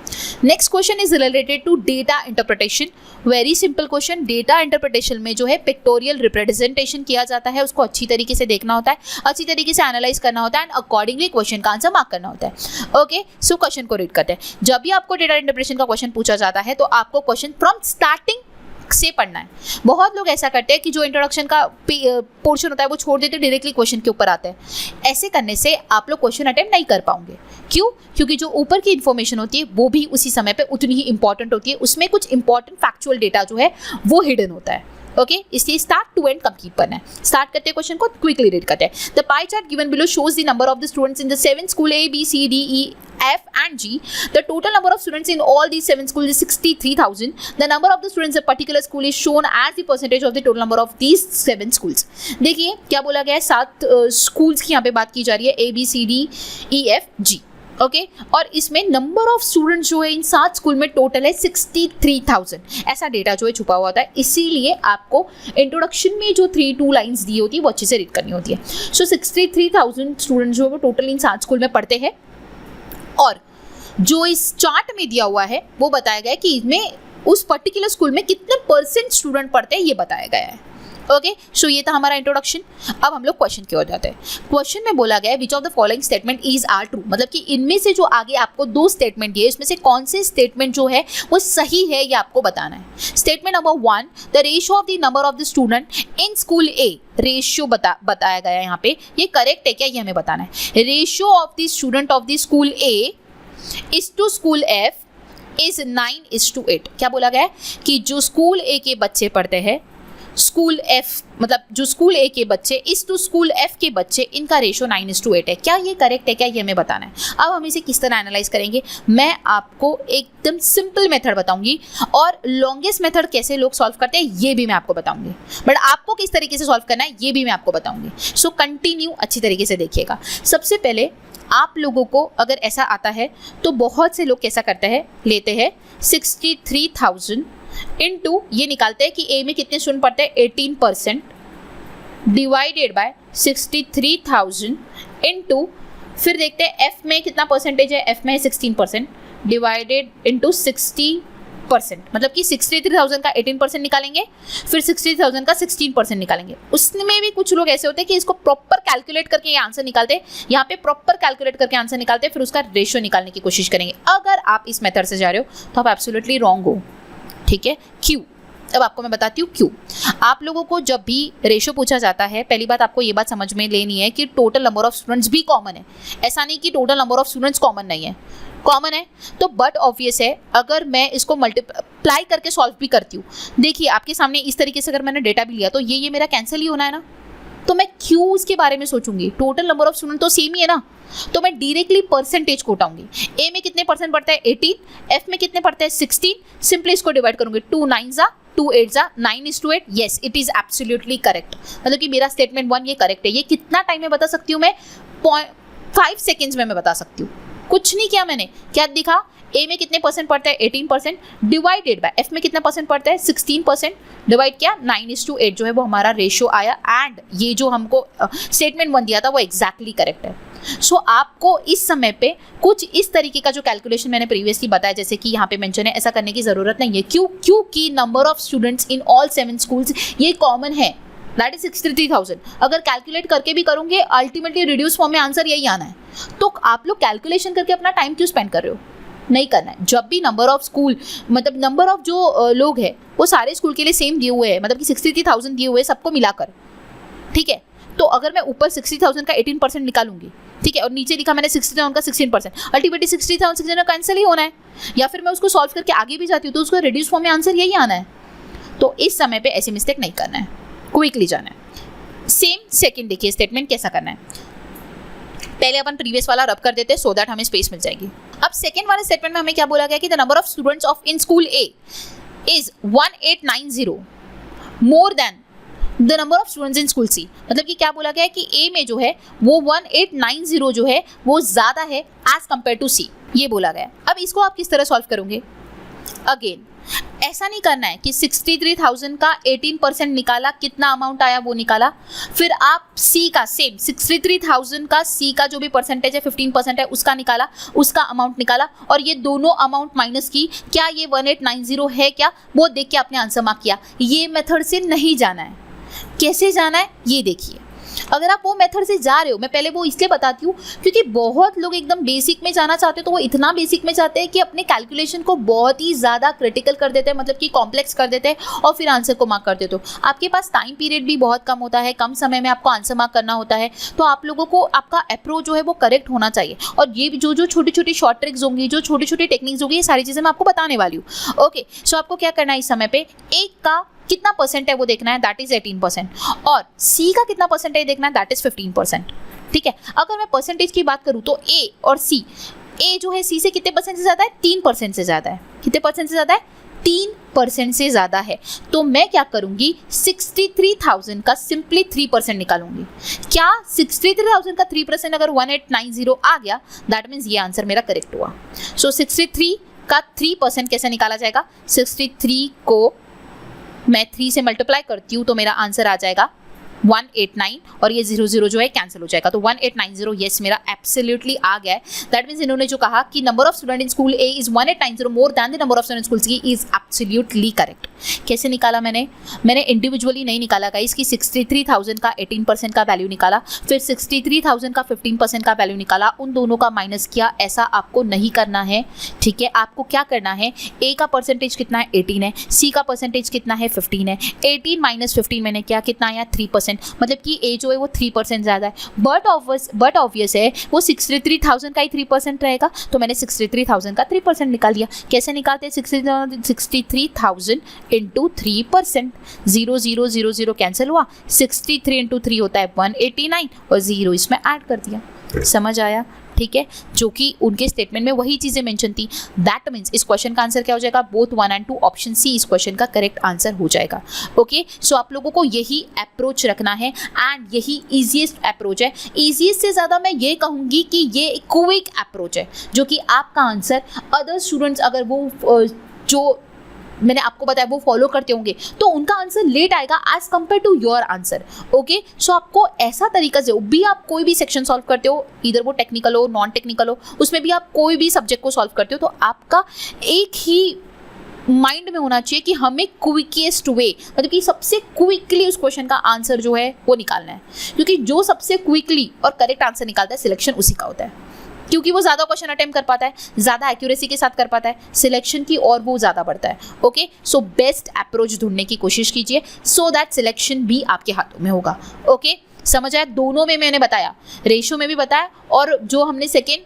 Next question is related to data interpretation. Very simple question. Data interpretation में जो है पिक्टोरियल रिप्रेजेंटेशन किया जाता है, उसको अच्छी तरीके से देखना होता है, अच्छी तरीके से एनालाइज करना होता है, एंड अकॉर्डिंगली क्वेश्चन का आंसर मार्क करना होता है। ओके, सो क्वेश्चन को रीड करते हैं। जब भी आपको डेटा इंटरप्रिटेशन का क्वेश्चन पूछा जाता है तो आपको क्वेश्चन फ्रॉम स्टार्टिंग से पढ़ना है। बहुत लोग ऐसा करते हैं कि जो इंट्रोडक्शन का पोर्शन होता है वो छोड़ देते, डायरेक्टली क्वेश्चन के ऊपर आते हैं। ऐसे करने से आप लोग क्वेश्चन अटेम्प्ट नहीं कर पाओगे। क्यों? क्योंकि जो ऊपर की इन्फॉर्मेशन होती है वो भी उसी समय पे उतनी ही इंपॉर्टेंट होती है, उसमें कुछ इंपॉर्टेंट फैक्चुअल डेटा जो है वो हिडन होता है। ओके, इसलिए स्टार्ट टू एंड कंप्लीट करना है। स्टार्ट करते हैं, क्वेश्चन को क्विकली रीड करते हैं। The pie chart given below shows the number of the students in the 7 school A, B, C, D, E, F and G. The total number of students in all these 7 schools is 63,000. The number of the students in a particular school is shown as the percentage of the total number of these 7 schools. देखिए क्या बोला गया है, 7 schools की यहाँ पे बात की जा रही है, A, B, C, D, E, F, G। Okay, और इसमें नंबर ऑफ स्टूडेंट्स जो है इन 7 स्कूल में टोटल है 63,000। ऐसा डेटा जो है छुपा हुआ होता है, इसीलिए आपको इंट्रोडक्शन में जो 3-2 लाइंस दी होती है वो अच्छे से रीड करनी होती है। सो 63,000 स्टूडेंट्स जो है वो टोटल इन 7 स्कूल में पढ़ते हैं, और जो इस चार्ट में दिया हुआ है वो बताया गया है कि इसमें उस पर्टिकुलर स्कूल में कितने % स्टूडेंट पढ़ते हैं ये बताया गया है। ओके, सो ये था हमारा इंट्रोडक्शन। अब हम लोग क्वेश्चन की ओर जाते हैं। क्वेश्चन में बोला गया है which of the following statement is are true, मतलब कि इनमें से जो आगे आपको 2 स्टेटमेंट दिए इसमें से कौन से स्टेटमेंट जो है वो सही है ये आपको बताना है। Statement number 1, the ratio of the number of the student in school A, ratio बताया गया है यहाँ पे, ये करेक्ट है क्या ये हमें बताना है। Ratio of the student of the school A is to school F is 9:8। क्या बोला गया है कि जो स्कूल ए के बच्चे पढ़ते हैं, स्कूल एफ मतलब जो स्कूल ए के बच्चे इस टू स्कूल एफ के बच्चे, इनका रेशियो 9:8 है। क्या ये करेक्ट है क्या ये हमें बताना है। अब हम इसे किस तरह एनालाइज करेंगे, मैं आपको एकदम सिंपल मेथड बताऊंगी, और लॉन्गेस्ट मेथड कैसे लोग सॉल्व करते हैं ये भी मैं आपको बताऊंगी, बट आपको किस तरीके से सॉल्व करना है ये भी मैं आपको बताऊंगी। सो कंटिन्यू अच्छी तरीके से देखिएगा। सबसे पहले आप लोगों को अगर ऐसा आता है तो बहुत से लोग कैसा करते हैं, लेते हैं 63,000 इनटू ये निकालते हैं कि ए में कितने स्टूडेंट पढ़ते हैं 18%, डिवाइडेड बाय 63,000 इनटू, फिर देखते हैं एफ में कितना परसेंटेज है, एफ में है 16%, डिवाइडेड इनटू 60%, मतलब कि 63,000 का 18% निकालेंगे, फिर 60,000 का 16% निकालेंगे। उसमें भी कुछ लोग ऐसे होते हैं कि इसको प्रॉपर कैलकुलेट करके ये आंसर निकालते हैं, यहाँ पे प्रॉपर कैलकुलेट करके आंसर निकालते हैं, फिर उसका रेशियो निकालने की कोशिश करेंगे। अगर आप इस मेथड से जा रहे हो तो आप एब्सोल्युटली रॉन्ग हो। ठीक है, क्यों? अब आपको मैं बताती हूँ क्यों। आप लोगों को जब भी रेशियो पूछा जाता है, पहली बात आपको ये बात समझ में लेनी है कि टोटल नंबर ऑफ स्टूडेंट्स भी कॉमन है। ऐसा नहीं कि total number of students common नहीं है, कॉमन है। तो बट ऑब्वियस है अगर मैं इसको मल्टीप्लाई करके सॉल्व भी करती हूँ, देखिए आपके सामने इस तरीके से अगर मैंने डेटा भी लिया तो ये मेरा कैंसिल ही होना है ना, तो मैं क्यों उसके बारे में सोचूंगी। टोटल नंबर ऑफ स्टूडेंट तो सेम ही है ना, तो मैं डायरेक्टली परसेंटेज को उठाऊंगी। ए में कितने परसेंट पढ़ता है 18, एफ में कितने पढ़ता है 16, सिंपली इसको डिवाइड करूंगी, 2 9 2 8 9:8। Yes, it is absolutely correct, मतलब कि मेरा स्टेटमेंट 1 ये करेक्ट है। ये कितना टाइम में बता सकती हूँ मैं, 5 सेकेंड्स में मैं बता सकती हूँ। कुछ नहीं किया मैंने, क्या दिखा, ए में कितने परसेंट पड़ता है 18%, डिवाइडेड बाय एफ में कितना परसेंट पड़ता है 16%, डिवाइड किया 9:8 जो है वो हमारा रेशियो आया, एंड ये जो हमको स्टेटमेंट 1 दिया था वो एग्जैक्टली करेक्ट है। सो आपको इस समय पे कुछ इस तरीके का जो कैलकुलेशन मैंने प्रीवियसली बताया, जैसे कि यहाँ पे मेंशन है, ऐसा करने की जरूरत नहीं है। क्योंकि number of students in all 7 schools ये कॉमन है, दैट इज 63,000। अगर कैलकुलेट करके भी करोगे अल्टीमेटली रिड्यूस फॉर्म में आंसर यही आना है। तो आप लोग कैलकुलेशन करके अपना टाइम क्यों स्पेंड कर रहे हो, नहीं करना है। जब भी नंबर ऑफ स्कूल मतलब नंबर ऑफ जो लोग हैं वो सारे स्कूल के लिए सेम दिए हुए हैं, मतलब कि 63,000 दिए हुए हैं सबको मिलाकर, ठीक है। तो अगर मैं ऊपर 60,000 का 18% निकालूंगी, ठीक है, और नीचे लिखा मैंने 60,000 का 16%, अल्टीमेटली 60,000 कैंसिल ही होना है। या फिर मैं उसको सॉल्व करके आगे भी जाती हूँ तो उसको रिड्यूस फॉर्म में आंसर यही आना है। तो इस समय पे ऐसी मिस्टेक नहीं करना है, क्विकली जाना है। सेम सेकंड देखिए स्टेटमेंट कैसा करना है। पहले अपन प्रीवियस वाला रब कर देते हैं सो दैट हमें स्पेस मिल जाएगी। अब सेकंड वाले स्टेटमेंट में हमें क्या बोला गया कि the number of students of in school A is 1890 more than the number of students in school C. मतलब कि क्या बोला गया है कि ए में जो है वो 1890 जो है वो ज्यादा है एज कंपेयर टू सी, ये बोला गया। अब इसको आप किस तरह सॉल्व करोगे, अगेन ऐसा नहीं करना है कि 63,000 का 18% निकाला, कितना अमाउंट आया वो निकाला, फिर आप सी का सेम 63,000 का सी का जो भी परसेंटेज है 15% है उसका निकाला, उसका अमाउंट निकाला, और ये दोनों अमाउंट माइनस की, क्या ये 1890 है क्या वो देख के आपने आंसर मार्क किया। ये मेथड से नहीं जाना है। कैसे जाना है ये देखिए। अगर आप वो मेथड से जा रहे हो, मैं पहले वो इसलिए बताती हूँ क्योंकि बहुत लोग एकदम बेसिक में जाना चाहते हैं, तो वो इतना बेसिक में जाते हैं कि अपने कैलकुलेशन को बहुत ही ज़्यादा क्रिटिकल कर देते हैं, मतलब कि कॉम्प्लेक्स कर देते हैं और फिर आंसर को मार्क कर देते हो। आपके पास टाइम पीरियड भी बहुत कम होता है, कम समय में आपको आंसर मार्क करना होता है, तो आप लोगों को आपका अप्रोच जो है वो करेक्ट होना चाहिए। और ये जो छोटी छोटी शॉर्ट ट्रिक्स होंगी, जो छोटी छोटी टेक्निक्स होंगी, ये सारी चीज़ें मैं आपको बताने वाली हूँ। ओके, सो आपको क्या करना है इस समय पे, एक का कितना परसेंट है वो देखना है, दैट इज 18%, और सी का कितना परसेंटेज देखना है, दैट इज 15%, ठीक है। अगर मैं परसेंटेज की बात करूँ तो ए और सी, ए जो है सी से कितने परसेंट से ज़्यादा है, 3% से ज़्यादा है। कितने परसेंट से ज़्यादा है, 3% से ज़्यादा है। तो मैं क्या करूँगी, 63,000 का सिंपली 3% निकालूंगी। क्या 63,000 का 3% अगर 1890 आ गया, दैट मीन्स ये आंसर मेरा करेक्ट हुआ। सो 63 का 3% कैसे निकाला जाएगा, 63 को मैं 3 से मल्टीप्लाई करती हूँ तो मेरा आंसर आ जाएगा 189, और ये 00 जो है कैंसिल हो जाएगा, तो 1890 यस मेरा एब्सोल्युटली आ गया है। दैट मीन्स इन्होंने जो कहा कि number of student in school A is 1890 more than the number of student in school C is absolutely correct. कैसे निकाला मैंने इंडिविजुअली नहीं निकाला गाइस कि 63,000 का 18% का वैल्यू निकाला, फिर 63,000 का 15% का वैल्यू निकाला, उन दोनों का माइनस किया, ऐसा आपको नहीं करना है, ठीक है। आपको क्या करना है, ए का परसेंटेज कितना है 18 है, सी का परसेंटेज कितना है 15 है, 18 माइनस 15 मैंने क्या कितना आया 3%, मतलब कि ए जो है वो 3% ज़्यादा है। बट ऑब्वियस है वो 63,000 का ही 3% रहेगा, तो मैंने 63,000 का 3% निकाल दिया। कैसे निकालते हैं, 63,000 इंटू 3%, 0 कैंसिल हुआ, 63 इंटू 3 होता है 189, और 0 इसमें ऐड कर दिया। समझ आया, ठीक है। जो कि उनके स्टेटमेंट में वही चीज़ें मेंशन थी। दैट मीन्स इस क्वेश्चन का आंसर क्या हो जाएगा, बोथ 1 और 2 ऑप्शन सी इस क्वेश्चन का करेक्ट आंसर हो जाएगा। ओके, सो आप लोगों को यही अप्रोच रखना है एंड यही ईजीएस्ट अप्रोच है। ईजीएस्ट से ज़्यादा मैं ये कहूँगी कि ये एक क्विक अप्रोच है, जो कि आपका आंसर अदर स्टूडेंट्स अगर वो जो मैंने आपको बताया वो फॉलो करते होंगे तो उनका आंसर लेट आएगा as compare to your answer. Okay, so आपको ऐसा तरीका से भी आप कोई भी सेक्शन सॉल्व करते हो, इधर वो टेक्निकल हो नॉन टेक्निकल हो, उसमें भी आप कोई भी सब्जेक्ट को सॉल्व करते हो, तो आपका एक ही माइंड में होना चाहिए कि हमें क्विकेस्ट वे, मतलब कि सबसे क्विकली उस क्वेश्चन का आंसर जो है वो निकालना है, क्योंकि जो सबसे क्विकली और करेक्ट आंसर निकालता है सिलेक्शन उसी का होता है, क्योंकि वो ज़्यादा क्वेश्चन अटेम्प्ट कर पाता है, ज़्यादा एक्यूरेसी के साथ कर पाता है, सिलेक्शन की और वो ज़्यादा बढ़ता है। ओके, सो बेस्ट अप्रोच ढूंढने की कोशिश कीजिए सो दैट सिलेक्शन भी आपके हाथों में होगा। ओके, समझ आया, दोनों में मैंने बताया, रेशियो में भी बताया और जो हमने सेकेंड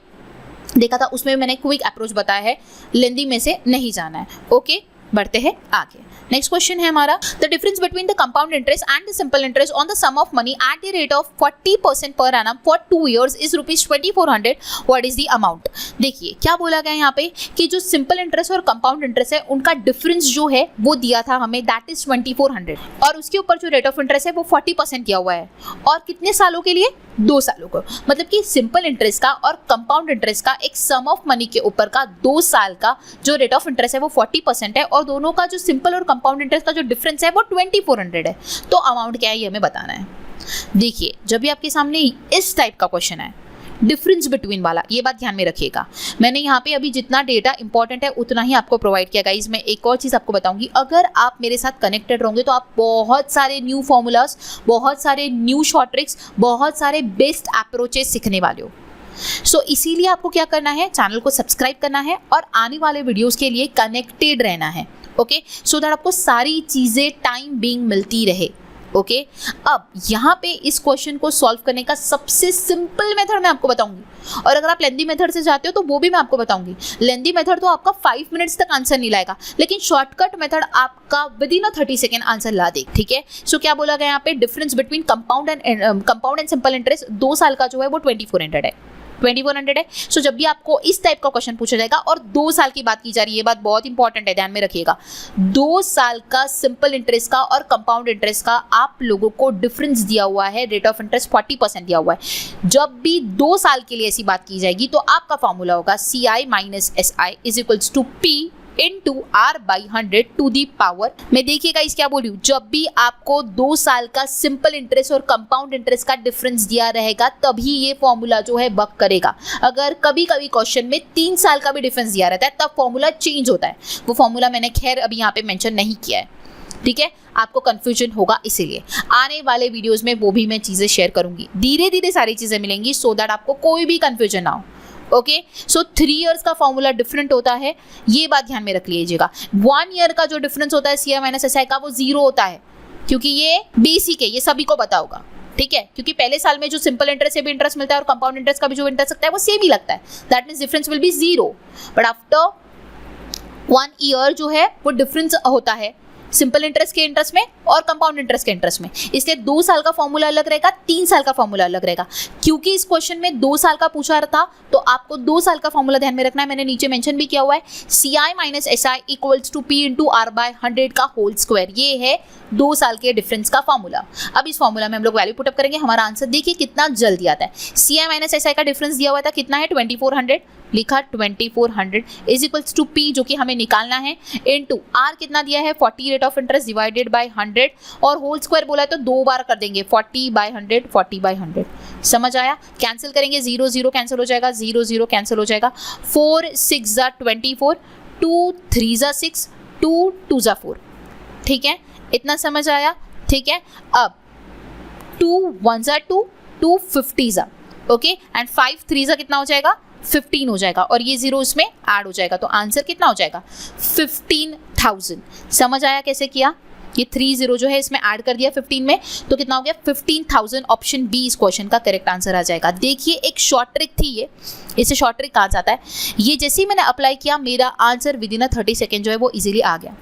देखा था उसमें मैंने क्विक अप्रोच बताया है, लेंदी में से नहीं जाना है। ओके, बढ़ते हैं आगे। नेक्स्ट क्वेश्चन है हमारा, the difference between the compound interest and the simple interest on the sum of money at the rate of 40% per annum for 2 years is ₹2400, what is the amount. देखिए क्या बोला गया यहाँ पे कि जो सिंपल इंटरेस्ट और कंपाउंड इंटरेस्ट है उनका डिफरेंस जो है वो दिया था हमें, दैट इज 2400, और उसके ऊपर जो रेट ऑफ इंटरेस्ट है वो 40% दिया हुआ है, और कितने सालों के लिए, 2 सालों को। मतलब कि सिंपल इंटरेस्ट का और कंपाउंड इंटरेस्ट का एक सम ऑफ मनी के ऊपर का 2 साल का जो रेट ऑफ इंटरेस्ट है वो 40% है, और दोनों का जो सिंपल और कंपाउंड इंटरेस्ट का जो डिफरेंस है वो 2400 है। तो अमाउंट क्या है ये हमें बताना है। देखिए जब भी आपके सामने इस टाइप का क्वेश्चन है डिफरेंस बिटवीन वाला, ये बात ध्यान में रखिएगा। मैंने यहाँ पे अभी जितना डेटा इंपॉर्टेंट है उतना ही आपको प्रोवाइड किया गाइस। मैं एक और चीज़ आपको बताऊंगी, अगर आप मेरे साथ कनेक्टेड रहोगे तो आप बहुत सारे न्यू फॉर्मूलाज, बहुत सारे न्यू शॉर्ट ट्रिक्स, बहुत सारे बेस्ट अप्रोचेस सीखने वाले हो। सो इसीलिए आपको क्या करना है, चैनल को सब्सक्राइब करना है और आने वाले वीडियोज़ के लिए कनेक्टेड रहना है। ओके, सो दैट आपको सारी चीज़ें टाइम बीइंग मिलती रहे। ओके, अब यहाँ पे इस क्वेश्चन को सॉल्व करने का सबसे सिंपल मेथड मैं आपको बताऊंगी, और अगर आप लेंदी मेथड से जाते हो तो वो भी मैं आपको बताऊंगी। लेंदी मेथड तो आपका 5 मिनट्स तक आंसर नहीं लाएगा, लेकिन शॉर्टकट मेथड आपका विद इन 30 सेकेंड आंसर ला दे। ठीक है, सो क्या बोला गया यहाँ पे, difference between compound and simple interest 2 साल का जो है वो 2400 है। 2400 है। सो जब भी आपको इस टाइप का क्वेश्चन पूछा जाएगा और 2 साल की बात की जा रही है, ये बात बहुत इंपॉर्टेंट है, ध्यान में रखिएगा। 2 साल का सिंपल इंटरेस्ट का और कंपाउंड इंटरेस्ट का आप लोगों को डिफरेंस दिया हुआ है, रेट ऑफ इंटरेस्ट 40% दिया हुआ है। जब भी 2 साल के लिए ऐसी बात की जाएगी तो आपका फॉर्मूला होगा CI - SI is equals to P into R/100 to the power में। देखिएगा इस क्या बोल रही हूँ, जब भी आपको 2 साल का सिंपल इंटरेस्ट और कंपाउंड इंटरेस्ट का डिफरेंस दिया रहेगा तभी ये फॉर्मूला जो है वर्क करेगा। अगर कभी कभी क्वेश्चन में 3 साल का भी डिफरेंस दिया रहता है तब फॉर्मूला चेंज होता है। वो फॉर्मूला मैंने खैर अभी यहाँ पे मेंशन नहीं किया है, ठीक है, आपको कंफ्यूजन होगा, इसीलिए आने वाले वीडियोस में वो भी मैं चीज़ें शेयर करूंगी। धीरे धीरे सारी चीज़ें मिलेंगी सो दैट आपको कोई भी कंफ्यूजन ना हो। ओके, सो 3 इयर्स का फॉर्मूला डिफरेंट होता है, ये बात ध्यान में रख लीजिएगा। 1 ईयर का जो डिफरेंस होता है CI - SI का वो 0 होता है, क्योंकि ये बेसिक है, ये सभी को पता होगा। ठीक है, क्योंकि पहले साल में जो सिंपल इंटरेस्ट से भी इंटरेस्ट मिलता है और कंपाउंड इंटरेस्ट का भी जो इंटरेस्ट लगता है वो सेम ही लगता है, that means difference will be 0। But after 1 year जो है वो डिफरेंस होता है सिंपल इंटरेस्ट के इंटरेस्ट में और कंपाउंड इंटरेस्ट के इंटरेस्ट में, इसलिए 2 साल का फॉर्मूला अलग रहेगा, 3 साल का फॉर्मूला अलग रहेगा। क्योंकि इस क्वेश्चन में 2 साल का पूछा था तो आपको 2 साल का फॉर्मूला ध्यान में रखना है। मैंने नीचे मेंशन भी किया हुआ है, CI - SI equals to P into R/100 का होल स्क्वायर, ये है 2 साल के डिफरेंस का फॉर्मूला। अब इस फॉर्मूला में हम लोग वैल्यू पुटअप करेंगे, हमारा आंसर देखिए कितना जल्दी आता है। CI - SI का डिफरेंस दिया हुआ था, कितना है 2400, लिखा 2400 इज इक्वल्स टू P जो कि हमें निकालना है, इनटू R कितना दिया है 40 rate of interest divided by 100, और होल स्क्वायर बोला है तो 2 बार कर देंगे 40/100 40/100। समझ आया, कैंसिल करेंगे, 0 0 कैंसिल हो जाएगा, 0 0 कैंसिल हो जाएगा, 4 6 24, 2 3 6, 2 2 4। ठीक है, इतना समझ आया। ठीक है, अब 2 1 2, 2 50, ओके, एंड 5 3 कितना हो जाएगा 15 हो जाएगा, और ये 0 इसमें ऐड हो जाएगा, तो आंसर कितना हो जाएगा 15,000। समझ आया कैसे किया, ये 3 0 जो है इसमें ऐड कर दिया 15 में, तो कितना हो गया 15,000। ऑप्शन बी इस क्वेश्चन का करेक्ट आंसर आ जाएगा। देखिए एक शॉर्ट ट्रिक थी ये, इसे शॉर्ट ट्रिक कहा जाता है। ये जैसे ही मैंने अप्लाई किया मेरा आंसर विद इन 30 सेकेंड जो है वो इजीली आ गया।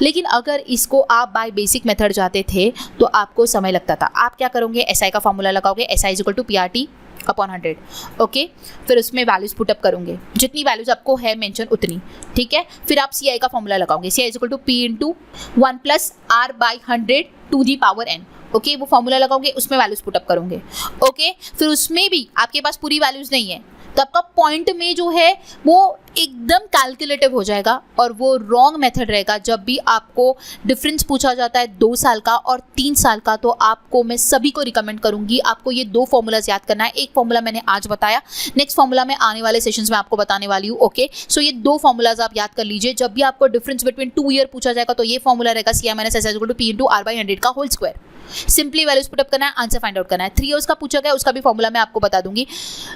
लेकिन अगर इसको आप बाय बेसिक मेथड जाते थे तो आपको समय लगता था। आप क्या करोगे, SI का फॉर्मूला लगाओगे, SI equal to PRT upon 100, okay, फिर उसमें वैल्यूज पुटअप करोगे, जितनी वैल्यूज आपको है मेंशन उतनी, ठीक है। फिर आप CI का फॉर्मूला लगाओगे, CI equal to P into 1 + R/100 to the power n, okay, वो फॉर्मूला लगाओगे, उसमें वैल्यूज पुटअप करोगे, ओके। फिर उसमें भी आपके पास पूरी वैल्यूज नहीं है तो आपका पॉइंट में जो है वो एकदम कैलकुलेटिव हो जाएगा, और वो रॉन्ग मेथड रहेगा। जब भी आपको डिफरेंस पूछा जाता है 2 साल का और 3 साल का, तो आपको मैं सभी को रिकमेंड करूंगी आपको ये 2 फॉर्मूलाज याद करना है। एक फॉर्मूला मैंने आज बताया, नेक्स्ट फॉर्मूला मैं आने वाले सेशंस में आपको बताने वाली हूँ, ओके। सो ये 2 फॉर्मूलाज आप याद कर लीजिए। जब भी आपको डिफरेंस बिटवीन 2 ईयर पूछा जाएगा तो ये फॉर्मूला रहेगा CI - SI = P into R/100 का whole square. Simply values put up करना है, आंसर फाइंड आउट करना है। 3 इयर्स का पूछा गया उसका भी फॉर्मूला मैं आपको बता दूंगी।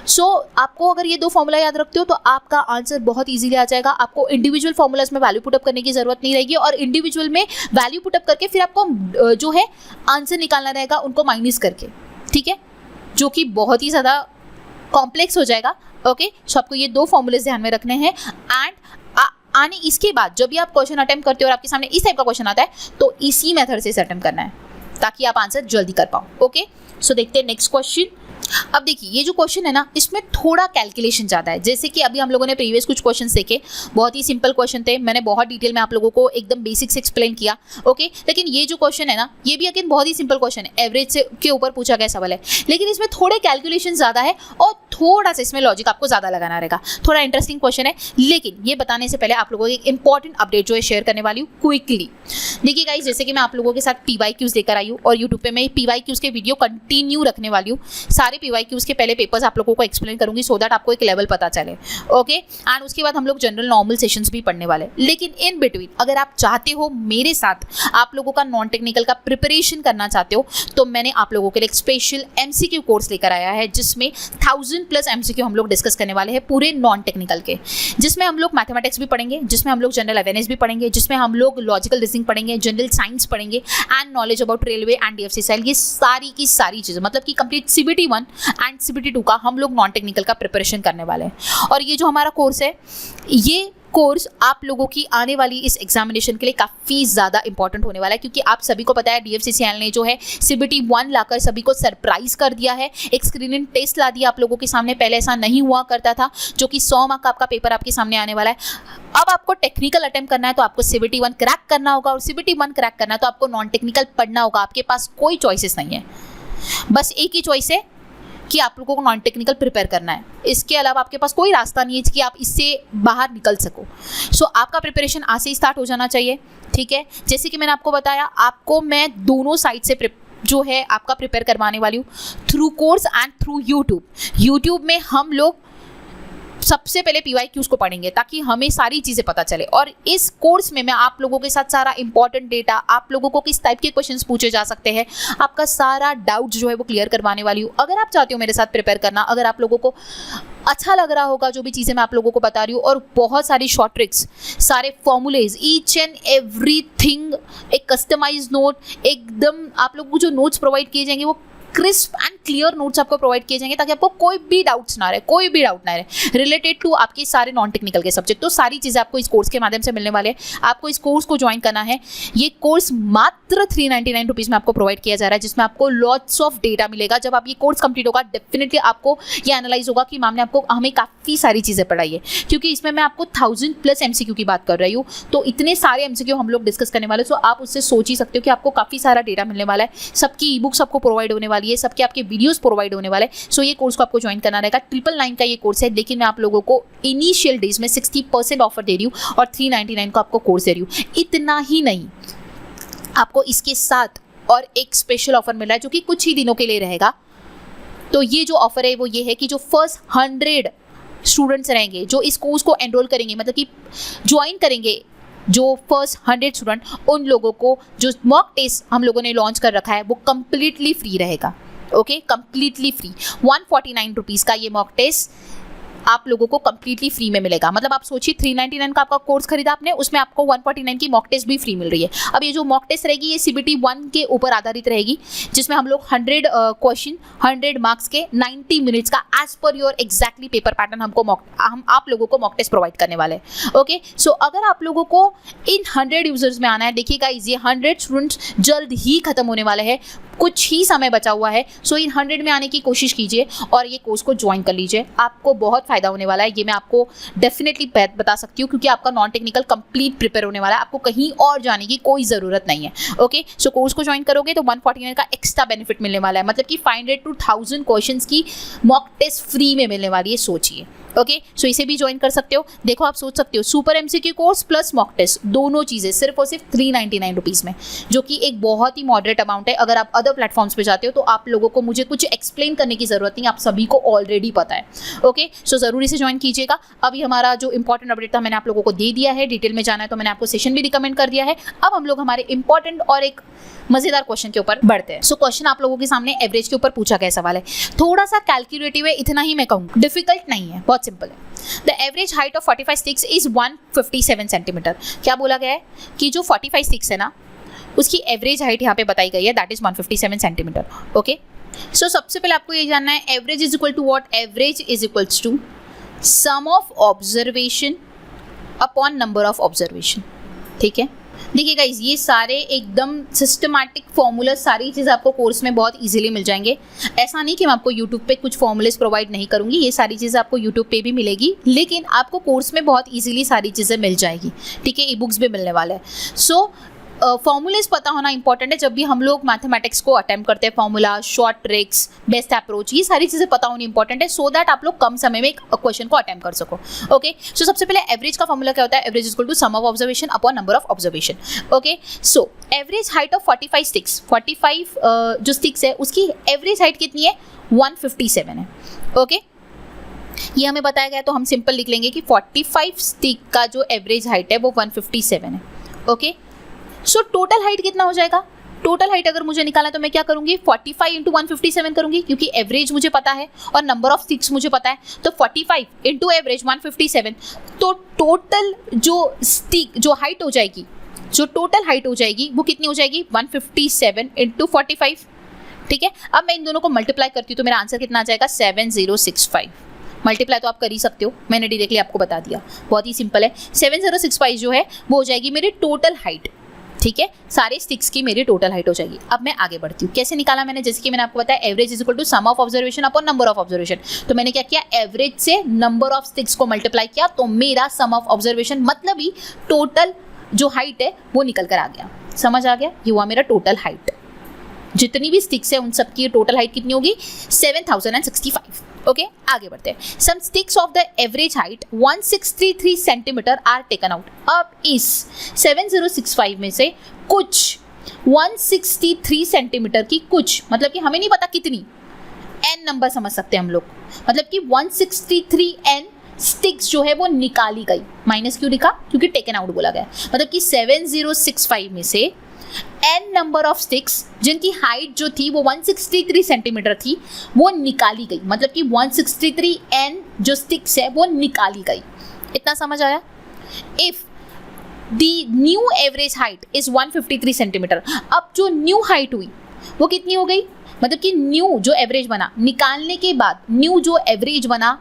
सो आपको अगर ये 2 फॉर्मूला याद रखते हो तो आपका आंसर बहुत इजीली आ जाएगा। आपको इंडिविजुअल फॉर्मूलाज में वैल्यू पुटअप करने की जरूरत नहीं रहेगी, और इंडिविजुअल में वैल्यू पुटअप करके फिर आपको जो है आंसर निकालना रहेगा उनको माइनस करके, ठीक है, जो कि बहुत ही ज़्यादा कॉम्प्लेक्स हो जाएगा, ओके। सो आपको ये 2 फॉर्मूलेज ध्यान में रखने हैं। एंड आने इसके बाद जब भी आप क्वेश्चन अटेम्प्ट करते हो और आपके सामने इस टाइप का क्वेश्चन आता है तो इसी मेथड से अटेम्प्ट करना है ताकि आप आंसर जल्दी कर पाओ। ओके, सो देखते हैं नेक्स्ट क्वेश्चन। अब देखिए ये जो क्वेश्चन है ना, इसमें थोड़ा कैलकुलेशन ज़्यादा है। जैसे कि अभी हम लोगों ने प्रीवियस कुछ क्वेश्चन देखे, बहुत ही सिंपल क्वेश्चन थे, मैंने बहुत डिटेल में आप लोगों को एकदम बेसिक से एक्सप्लेन किया। ओके, लेकिन ये जो क्वेश्चन है ना, ये भी अगेन बहुत ही सिंपल क्वेश्चन है, एवरेज से के ऊपर पूछा गया सवाल है, लेकिन इसमें थोड़े कैलकुलेशन ज़्यादा है और थोड़ा सा इसमें लॉजिक आपको ज़्यादा लगाना रहेगा। थोड़ा इंटरेस्टिंग क्वेश्चन है, लेकिन ये बताने से पहले आप लोगों को एक इंपॉर्टेंट अपडेट जो है शेयर करने वाली हूँ क्विकली। देखिए गाइस, जैसे कि मैं आप लोगों के साथ PYQs लेकर आई हूँ और यूट्यूब पे मैं PYQs के वीडियो कंटिन्यू रखने वाली हूँ। सारे PYQs के पहले पेपर्स आप लोगों को एक्सप्लेन करूंगी सो दैट आपको एक लेवल पता चले। ओके, एंड उसके बाद हम लोग जनरल नॉर्मल सेशंस भी पढ़ने वाले। लेकिन इन बिटवीन अगर आप चाहते हो मेरे साथ आप लोगों का नॉन टेक्निकल का प्रिपरेशन करना चाहते हो तो मैंने आप लोगों के लिए एक स्पेशल MCQ कोर्स लेकर आया है, जिसमें 1000+ MCQ हम लोग डिस्कस करने वाले हैं पूरे नॉन टेक्निकल के, जिसमें हम लोग मैथमेटिक्स भी पढ़ेंगे, जिसमें हम लोग जनरल अवेयरनेस भी पढ़ेंगे, जिसमें हम लोग लॉजिकल रीजनिंग पढ़ेंगे, जनरल साइंस पढ़ेंगे and knowledge about railway and DFC cell. ये सारी की सारी चीज़ें मतलब कि कंप्लीट CBT 1 एंड CBT 2 का हम लोग नॉन टेक्निकल का प्रिपरेशन करने वाले हैं। और ये जो हमारा कोर्स है, ये कोर्स आप लोगों की आने वाली इस एग्जामिनेशन के लिए काफ़ी ज़्यादा इंपॉर्टेंट होने वाला है, क्योंकि आप सभी को पता है DFCCL ने जो है CBT 1 लाकर सभी को सरप्राइज कर दिया है, एक स्क्रीनिंग टेस्ट ला दिया आप लोगों के सामने। पहले ऐसा नहीं हुआ करता था, जो कि 100 मार्क का आपका पेपर आपके सामने आने वाला है। अब आपको टेक्निकल अटेम्प्ट करना है तो आपको CBT 1 क्रैक करना होगा, और CBT 1 क्रैक करना है तो आपको नॉन टेक्निकल पढ़ना होगा। आपके पास कोई चॉइसेस नहीं है, बस एक ही चॉइस है कि आप लोगों को नॉन टेक्निकल प्रिपेयर करना है। इसके अलावा आपके पास कोई रास्ता नहीं है कि आप इससे बाहर निकल सको। सो आपका प्रिपरेशन आज से ही स्टार्ट हो जाना चाहिए, ठीक है। जैसे कि मैंने आपको बताया, आपको मैं दोनों साइड से जो है आपका प्रिपेयर करवाने वाली हूँ, through course and through YouTube में हम लोग सबसे पहले PYQs को पढ़ेंगे ताकि हमें सारी चीज़ें पता चले। और इस कोर्स में मैं आप लोगों के साथ सारा इंपॉर्टेंट डेटा, आप लोगों को किस टाइप के क्वेश्चंस पूछे जा सकते हैं, आपका सारा डाउट जो है वो क्लियर करवाने वाली हूँ। अगर आप चाहते हो मेरे साथ प्रिपेयर करना, अगर आप लोगों को अच्छा लग रहा होगा जो भी चीज़ें मैं आप लोगों को बता रही हूँ, और बहुत सारी शॉर्ट ट्रिक्स, सारे फॉर्मूलेज, ईच एंड एवरीथिंग, एक कस्टमाइज नोट, एकदम आप लोगों को जो नोट्स प्रोवाइड किए जाएंगे वो क्रिस्प एंड क्लियर नोट्स आपको प्रोवाइड किए जाएंगे ताकि आपको कोई भी डाउट्स ना रहे रिलेटेड टू आपके सारे नॉन टेक्निकल के सब्जेक्ट। तो सारी चीज़ें आपको इस कोर्स के माध्यम से मिलने वाले हैं। आपको इस कोर्स को ज्वाइन करना है। ये कोर्स मात्र 399 रुपीज़ में आपको प्रोवाइड किया जा रहा है, जिसमें आपको लॉट्स ऑफ डेटा मिलेगा। जब आप ये कोर्स कंप्लीट होगा डेफिनेटली आपको ये एनालाइज होगा कि मैम ने आपको हमें काफ़ी सारी चीज़ें पढ़ाई है, क्योंकि इसमें मैं आपको 1000+ MCQ की बात कर रही हूँ। तो इतने सारे MCQ हम लोग डिस्कस करने वाले, तो आप उससे सोच ही सकते हो कि आपको काफ़ी सारा डेटा मिलने वाला है। सबकी ई बुक्स आपको प्रोवाइड होने वाली है, सबके आपके वीडियोस प्रोवाइड होने वाले हैं। सो ये कोर्स को आपको ज्वाइन करना रहेगा। 999 का ये कोर्स है, लेकिन मैं आप लोगों को इनिशियल डेज में 60% ऑफर दे रही हूँ और 399 को आपको कोर्स दे रही हूँ। इतना ही नहीं, आपको इसके साथ और एक स्पेशल ऑफर मिल रहा है जो कि कुछ ही दिनों के लिए रहेगा। तो ये जो ऑफर है वो ये है कि जो फर्स्ट 100 स्टूडेंट्स रहेंगे जो इस कोर्स को एनरोल करेंगे, मतलब कि ज्वाइन करेंगे, जो फर्स्ट 100 स्टूडेंट, उन लोगों को जो मॉक टेस्ट हम लोगों ने लॉन्च कर रखा है वो कंप्लीटली फ्री रहेगा। Okay, completely free. 149 रुपीज़ का ये मॉक टेस्ट आप लोगों को कंप्लीटली फ्री में मिलेगा। मतलब आप सोचिए 399 का आपका कोर्स खरीदा आपने, उसमें आपको 149 की मॉक टेस्ट भी फ्री मिल रही है। अब ये जो मॉक टेस्ट रहेगी ये CBT 1 के ऊपर आधारित रहेगी, जिसमें हम लोग 100 क्वेश्चन 100 मार्क्स के 90 मिनट्स का as per your exactly paper pattern हम आप लोगों को मॉक टेस्ट प्रोवाइड करने वाले हैं। ओके, सो अगर आप लोगों को इन 100 यूजर्स में आना है, देखिएगा ये 100 स्टूडेंट्स जल्द ही खत्म होने वाले हैं, कुछ ही समय बचा हुआ है। सो इन 100 में आने की कोशिश कीजिए और ये कोर्स को ज्वाइन कर लीजिए, आपको बहुत फायदा होने वाला है। ये मैं आपको डेफिनेटली बता सकती हूँ, क्योंकि आपका नॉन टेक्निकल कंप्लीट प्रिपेयर होने वाला है, आपको कहीं और जाने की कोई ज़रूरत नहीं है। ओके, सो कोर्स को ज्वाइन करोगे तो 149 का एक्स्ट्रा बेनिफिट मिलने वाला है, मतलब कि 500 to 1000 क्वेश्चंस की मॉक टेस्ट फ्री में मिलने वाली है, सोचिए। ओके, सो इसे भी ज्वाइन कर सकते हो। देखो, आप सोच सकते हो super MCQ course plus mock test, दोनों चीज़ें सिर्फ और सिर्फ 399 रुपीज़ में, जो कि एक बहुत ही मॉडरेट अमाउंट है। अगर आप अदर प्लेटफॉर्म्स पे जाते हो तो आप लोगों को मुझे कुछ एक्सप्लेन करने की ज़रूरत नहीं, आप सभी को ऑलरेडी पता है। ओके, सो ज़रूरी से ज्वाइन कीजिएगा। अभी हमारा जो इंपॉर्टेंट अपडेट था मैंने आप लोगों को दे दिया है, डिटेल में जाना है तो मैंने आपको सेशन भी रिकमेंड कर दिया है। अब हम लोग हमारे इंपॉर्टेंट और एक मजेदार क्वेश्चन के ऊपर बढ़ते हैं। सो क्वेश्चन आप लोगों के सामने एवरेज के ऊपर पूछा गया सवाल है, थोड़ा सा कैलकुलेटिव है, इतना ही मैं कहूँगा, डिफिकल्ट नहीं है, बहुत सिंपल है। The average height of 45 sticks is 157 centimetre. क्या बोला गया है कि जो 45 स्टिक्स है ना, उसकी एवरेज हाइट यहाँ पे बताई गई है, that is 157 centimetre. Okay, so सबसे पहले आपको ये जानना है average is equal to what? Average is equals to sum of observation upon number of observation. ठीक है, देखिए गाइज ये सारे एकदम सिस्टमैटिक फॉर्मूला, सारी चीज़ आपको कोर्स में बहुत इजीली मिल जाएंगे। ऐसा नहीं कि मैं आपको यूट्यूब पे कुछ फॉर्मूलेस प्रोवाइड नहीं करूंगी, ये सारी चीज़ें आपको यूट्यूब पे भी मिलेगी, लेकिन आपको कोर्स में बहुत इजीली सारी चीज़ें मिल जाएगी। ठीक है, ई बुक्स भी मिलने वाले हैं। सो फॉर्मूलेस पता होना इंपॉर्टेंट है जब भी हम लोग मैथमेटिक्स को अटेम्प्ट करते हैं। Formula, short tricks, best approach, ये सारी चीज़ें पता होनी इंपॉर्टेंट है, सो दैट आप लोग कम समय में एक क्वेश्चन को अटेम्प्ट कर सको। ओके, सो सबसे पहले एवरेज का फॉर्मूला क्या होता है? Average equal to sum of observation upon number of observation. Okay, so average height of 45 sticks, 45 जो स्टिक्स है उसकी एवरेज हाइट कितनी है? 157 है। ओके, ये हमें बताया गया, तो हम सिंपल लिख लेंगे कि 45 स्टिक का जो एवरेज हाइट है वो 157 है। ओके, सो टोटल हाइट कितना हो जाएगा? टोटल हाइट अगर मुझे निकालना तो मैं क्या करूंगी? 45 इंटू 157 करूंगी, क्योंकि एवरेज मुझे पता है और नंबर ऑफ स्टिक्स मुझे पता है, तो 45 इंटू एवरेज 157, तो टोटल जो स्टिक जो हाइट हो जाएगी, जो टोटल हाइट हो जाएगी वो कितनी हो जाएगी? 157 इंटू 45। ठीक है, अब मैं इन दोनों को मल्टीप्लाई करती हूँ तो मेरा आंसर कितना आ जाएगा? 7065। मल्टीप्लाई तो आप कर ही सकते हो, मैंने डायरेक्टली आपको बता दिया, बहुत ही सिंपल है। 7065 जो है वो हो जाएगी मेरी टोटल हाइट। ठीक है, सारे स्टिक्स की मेरी टोटल हाइट हो जाएगी। अब मैं आगे बढ़ती हूँ, कैसे निकाला मैंने? जैसे कि मैंने आपको बताया average is equal to sum of observation upon number of observation. तो मैंने क्या किया? एवरेज से नंबर ऑफ स्टिक्स को मल्टीप्लाई किया, तो मेरा सम ऑफ ऑब्जर्वेशन मतलब ही टोटल जो हाइट है वो निकल कर आ गया। समझ आ गया? ये हुआ मेरा टोटल हाइट। जितनी भी स्टिक्स है उन सब की टोटल हाइट कितनी होगी? 7065। ओके, आगे बढ़ते हैं। Some sticks of the average height 1633 centimetre are taken out. अब इस 7065 में से कुछ 163 सेंटीमीटर की, कुछ मतलब कि हमें नहीं पता कितनी, n नंबर समझ सकते हैं हम लोग, मतलब कि 163n स्टिक्स जो है वो निकाली गई। माइनस क्यों लिखा? क्योंकि टेकन आउट बोला गया, मतलब कि 7065 में से n नंबर ऑफ स्टिक्स जिनकी हाइट जो थी वो 163 सेंटीमीटर थी वो निकाली गई, मतलब कि 163n जो स्टिक्स है वो निकाली गई। इतना समझ आया? If the new average height is 153 centimetre, अब जो न्यू हाइट हुई वो कितनी हो गई? मतलब कि न्यू जो एवरेज बना निकालने के बाद, न्यू जो एवरेज बना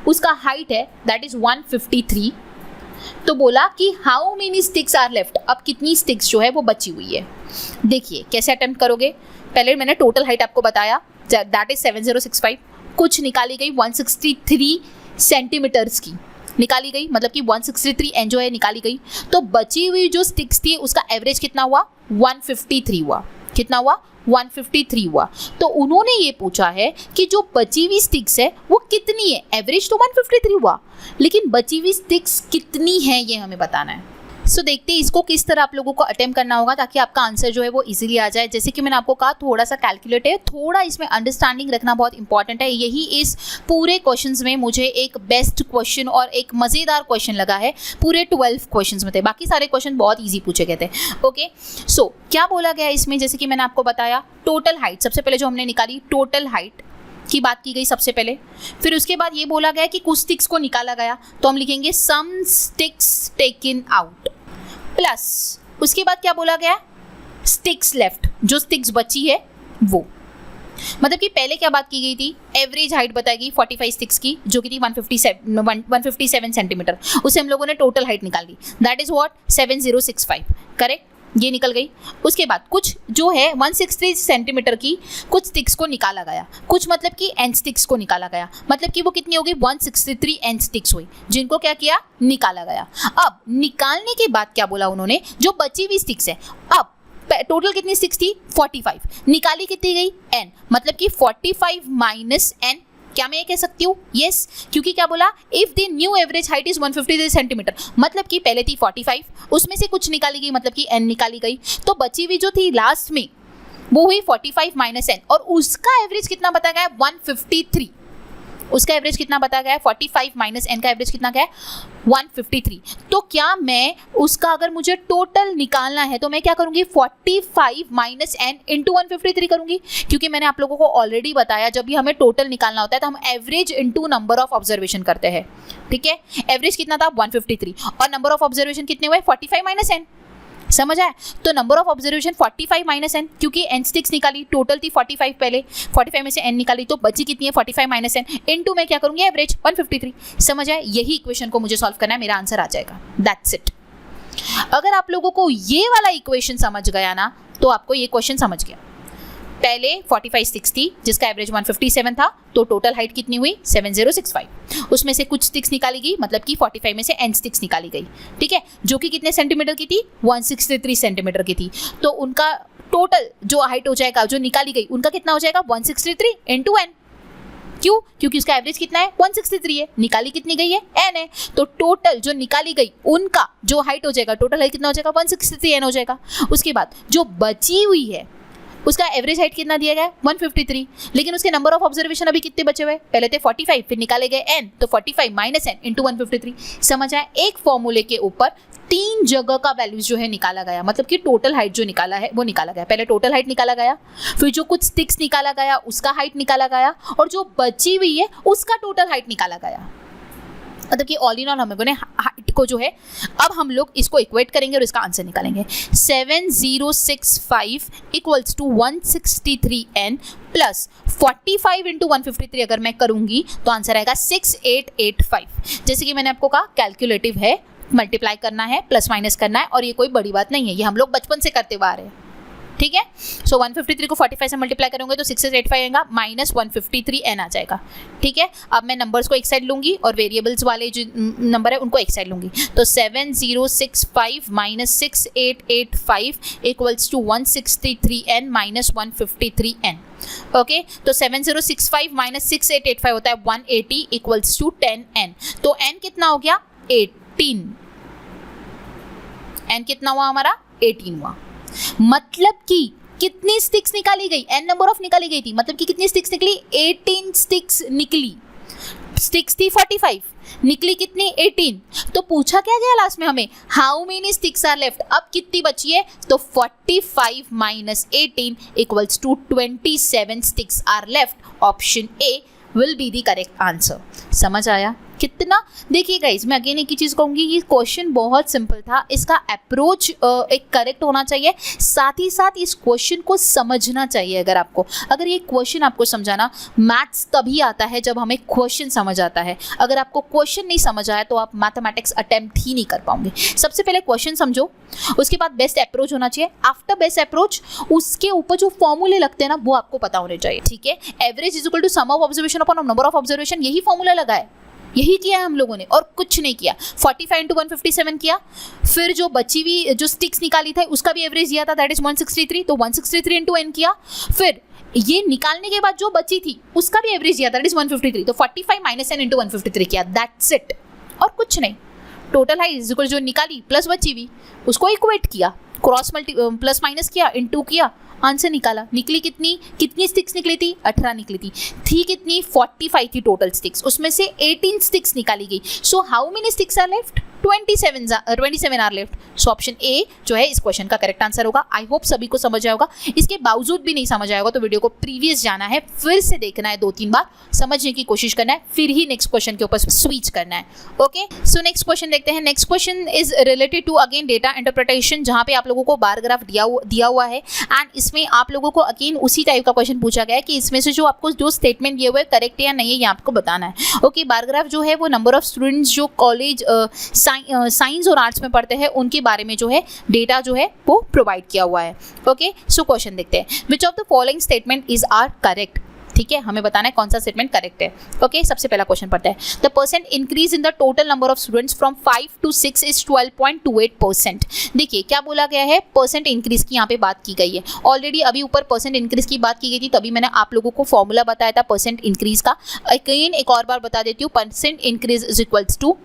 उसका हाइट है दैट इज 153। तो बोला कि how many sticks are left, अब कितनी स्टिक्स जो है वो बची हुई है। देखिए कैसे अटेम्प्ट करोगे। पहले मैंने टोटल हाइट आपको बताया दैट इज 7065, कुछ निकाली गई 163 सेंटीमीटर्स की निकाली गई, मतलब कि 163 एन जो है निकाली गई, तो बची हुई जो स्टिक्स थी उसका एवरेज कितना हुआ? 153 हुआ। कितना हुआ? 153 हुआ। तो उन्होंने ये पूछा है कि जो बची हुई स्टिक्स है वो कितनी है। एवरेज तो 153 हुआ, लेकिन बची हुई स्टिक्स कितनी है ये हमें बताना है। सो देखते हैं इसको किस तरह आप लोगों को अटेम्प्ट करना होगा ताकि आपका आंसर जो है वो इजीली आ जाए। जैसे कि मैंने आपको कहा थोड़ा सा कैलकुलेट है, थोड़ा इसमें अंडरस्टैंडिंग रखना बहुत इंपॉर्टेंट है। यही इस पूरे क्वेश्चंस में मुझे एक बेस्ट क्वेश्चन और एक मज़ेदार क्वेश्चन लगा है पूरे 12 क्वेश्चंस में थे। बाकी सारे क्वेश्चन बहुत ईजी पूछे गए थे। ओके, सो क्या बोला गया इसमें? जैसे कि मैंने आपको बताया टोटल हाइट, सबसे पहले जो हमने निकाली टोटल हाइट की बात की गई सबसे पहले, फिर उसके बाद ये बोला गया कि कुछ स्टिक्स को निकाला गया, तो हम लिखेंगे सम स्टिक्स टेकन आउट, प्लस उसके बाद क्या बोला गया? स्टिक्स लेफ्ट, जो स्टिक्स बची है वो। मतलब कि पहले क्या बात की गई थी? एवरेज हाइट बताई गई 45 स्टिक्स की जो कि थी 157 सेंटीमीटर, उसे हम लोगों ने टोटल हाइट निकाल ली, दैट इज व्हाट? 7065। करेक्ट, ये निकल गई। उसके बाद कुछ जो है 163 सेंटीमीटर की कुछ स्टिक्स को निकाला गया, कुछ मतलब कि एन स्टिक्स को निकाला गया, मतलब कि वो कितनी हो गई? 163 एन स्टिक्स हुई, जिनको क्या किया? निकाला गया। अब निकालने के बाद क्या बोला उन्होंने? जो बची हुई स्टिक्स है, अब टोटल कितनी स्टिक्स थी? 45, निकाली कितनी गई? एन, मतलब कि 45 माइनस एन। क्या मैं ये कह सकती हूँ? यस, क्योंकि क्या बोला? If the new average height is 153 centimetre, मतलब कि पहले थी 45, उसमें से कुछ निकाली गई, मतलब कि एन निकाली गई, तो बची हुई जो थी लास्ट में वो हुई 45 माइनस एन, और उसका एवरेज कितना बताया गया? 153। उसका एवरेज कितना बताया गया है? 45 माइनस एन का एवरेज कितना गया है? 153। तो क्या मैं उसका अगर मुझे टोटल निकालना है तो मैं क्या करूंगी? 45 माइनस एन इंटू 153 करूंगी, क्योंकि मैंने आप लोगों को ऑलरेडी बताया जब भी हमें टोटल निकालना होता है तो हम average into number of observation करते हैं। ठीक है, एवरेज कितना था? 153, और नंबर ऑफ ऑब्जर्वेशन कितने हुए? 45 माइनस एन। समझ आया? तो number of observation 45 minus n, क्योंकि एन स्टिक्स निकाली, टोटल थी 45 पहले, 45 में से एन निकाली तो बची कितनी है 45 माइनस एन, इनटू मैं क्या करूंगी एवरेज 153। समझ आया? यही इक्वेशन को मुझे सॉल्व करना है, मेरा आंसर आ जाएगा। That's it. अगर आप लोगों को ये वाला इक्वेशन समझ गया ना तो आपको ये क्वेश्चन समझ गया। पहले 45 स्टिक्स थी जिसका एवरेज 157 था, तो टोटल हाइट कितनी हुई 7065। उसमें से कुछ स्टिक्स निकाली गई, मतलब कि 45 में से एन स्टिक्स निकाली गई, ठीक है, जो कि कितने सेंटीमीटर की थी 163 सेंटीमीटर की थी। तो उनका टोटल जो हाइट हो जाएगा जो निकाली गई उनका कितना हो जाएगा 163 इंटू एन। क्यों? क्योंकि उसका एवरेज कितना है 163 है, निकाली कितनी गई है एन है, तो टोटल जो निकाली गई उनका जो हाइट हो जाएगा, टोटल हाइट कितना हो जाएगा 163 एन हो जाएगा। उसके बाद जो बची हुई है उसका एवरेज हाइट कितना दिया गया है 153, लेकिन उसके नंबर ऑफ ऑब्जर्वेशन अभी कितने बचे हुए, पहले थे 45 फिर निकाले गए एन, तो 45 माइनस एन इंटू 153। समझ आया? एक फॉर्मूले के ऊपर 3 जगह का वैल्यूज जो है निकाला गया, मतलब कि टोटल हाइट जो निकाला है वो निकाला गया। पहले टोटल हाइट निकाला गया, फिर जो कुछ स्टिक्स निकाला गया उसका हाइट निकाला गया, और जो बची हुई है उसका टोटल हाइट निकाला गया। मतलब कि ऑल इन ऑल हम लोगों ने हाइट को जो है, अब हम लोग इसको इक्वेट करेंगे और इसका आंसर निकालेंगे। 7065 equals to 163n plus 45 into 153 अगर मैं करूंगी तो आंसर आएगा 6885। जैसे कि मैंने आपको कहा कैलकुलेटिव है, मल्टीप्लाई करना है, प्लस माइनस करना है, और ये कोई बड़ी बात नहीं है, ये हम लोग बचपन से करते हुए आ रहे हैं, ठीक है। सो 153 को 45 से मल्टीप्लाई करोगे तो 6885 आएगा, माइनस 153 एन आ जाएगा, ठीक है। अब मैं नंबर्स को एक साइड लूंगी और वेरिएबल्स वाले जो नंबर है उनको एक साइड लूंगी, तो 7065 minus 6885 equals to 163 n minus 153 n. Okay, तो 7065 माइनस 6885 होता है 180 इक्वल्स टू 10 एन। तो एन कितना हो गया 18, एन कितना हुआ हमारा 18 हुआ। मतलब कि कितनी स्टिक्स निकाली गई, एन नंबर ऑफ निकाली गई थी, मतलब कि कितनी स्टिक्स निकली 18 स्टिक्स निकली। स्टिक्स थी 45, निकली कितनी 18। तो पूछा क्या गया लास्ट में हमें, how many sticks are left, अब कितनी बची है, तो 45 minus 18 equals to 27 sticks are left. Option A will be the correct answer. समझ आया कितना? देखिए गाइस, मैं अगेन एक ही चीज़ कहूँगी, ये क्वेश्चन बहुत सिंपल था, इसका अप्रोच एक करेक्ट होना चाहिए, साथ ही साथ इस क्वेश्चन को समझना चाहिए। अगर ये क्वेश्चन आपको समझाना, मैथ्स तभी आता है जब हमें क्वेश्चन समझ आता है। अगर आपको क्वेश्चन नहीं समझ आया तो आप मैथमेटिक्स अटेम्प्ट ही नहीं कर पाओगे। सबसे पहले क्वेश्चन समझो, उसके बाद बेस्ट अप्रोच होना चाहिए, आफ्टर बेस्ट अप्रोच उसके ऊपर जो फॉर्मूले लगते हैं ना वो आपको पता होने चाहिए, ठीक है। Average is equal to sum of observation upon number of observation, यही फॉर्मूला लगा है, यही किया है हम लोगों ने और कुछ नहीं किया। 45 इंटू 157 किया, फिर जो बची हुई जो स्टिक्स निकाली था उसका भी एवरेज दिया था, दैट इज 163, तो 163 इंटू एन किया, फिर ये निकालने के बाद जो बची थी उसका भी एवरेज दिया था, दैट इज 153, तो 45 माइनस एन इंटू 153 किया, दैट्स इट, और कुछ नहीं। टोटल हाइट इज इक्वल जो निकाली प्लस बची हुई उसको इक्वेट किया, क्रॉस प्लस माइनस किया, इंटू किया, आंसर निकाला। निकली कितनी स्टिक्स निकली थी 18 निकली थी कितनी 45 थी टोटल स्टिक्स, उसमें से 18 स्टिक्स निकाली गई। So how many sticks are left, 27 are left. So option A जो है इस क्वेश्चन का करेक्ट आंसर होगा। आई होप सभी को समझ आया होगा। इसके बावजूद भी नहीं समझ आया होगा तो वीडियो को प्रीवियस जाना है, फिर से देखना है 2-3 बार, समझने की कोशिश करना है, फिर ही नेक्स्ट क्वेश्चन के ऊपर स्विच करना है। ओके, सो नेक्स्ट क्वेश्चन देखते हैं। Next question is related to again data interpretation, जहां पे आप लोगों को बार ग्राफ दिया हुआ है एंड इसमें आप लोगों को अगेन उसी टाइप का क्वेश्चन पूछा गया है कि इसमें से जो आपको जो स्टेटमेंट दिए हुए करेक्ट है या नहीं है, ये आपको बताना है। ओके, बार ग्राफ जो है वो नंबर ऑफ स्टूडेंट्स जो कॉलेज साइंस और आर्ट्स में पढ़ते हैं उनके बारे में जो है डेटा जो है वो प्रोवाइड किया हुआ है। ओके, सो क्वेश्चन देखते हैं, which of the following statement is are correct. ठीक है, हमें बताना है कौन सा स्टेटमेंट करेक्ट है। ओके, सबसे पहला क्वेश्चन पढ़ते हैं। The percent increase in the total number of students from 5 to 6 is 12.28%। देखिए क्या बोला गया है, परसेंट इंक्रीज की यहाँ पे बात की गई है। ऑलरेडी अभी ऊपर परसेंट इंक्रीज की बात की गई थी, तभी मैंने आप लोगों को फॉर्मूला बताया था परसेंट इंक्रीज का। अगेन एक और बार बता देती हूँ, percent increase is equals to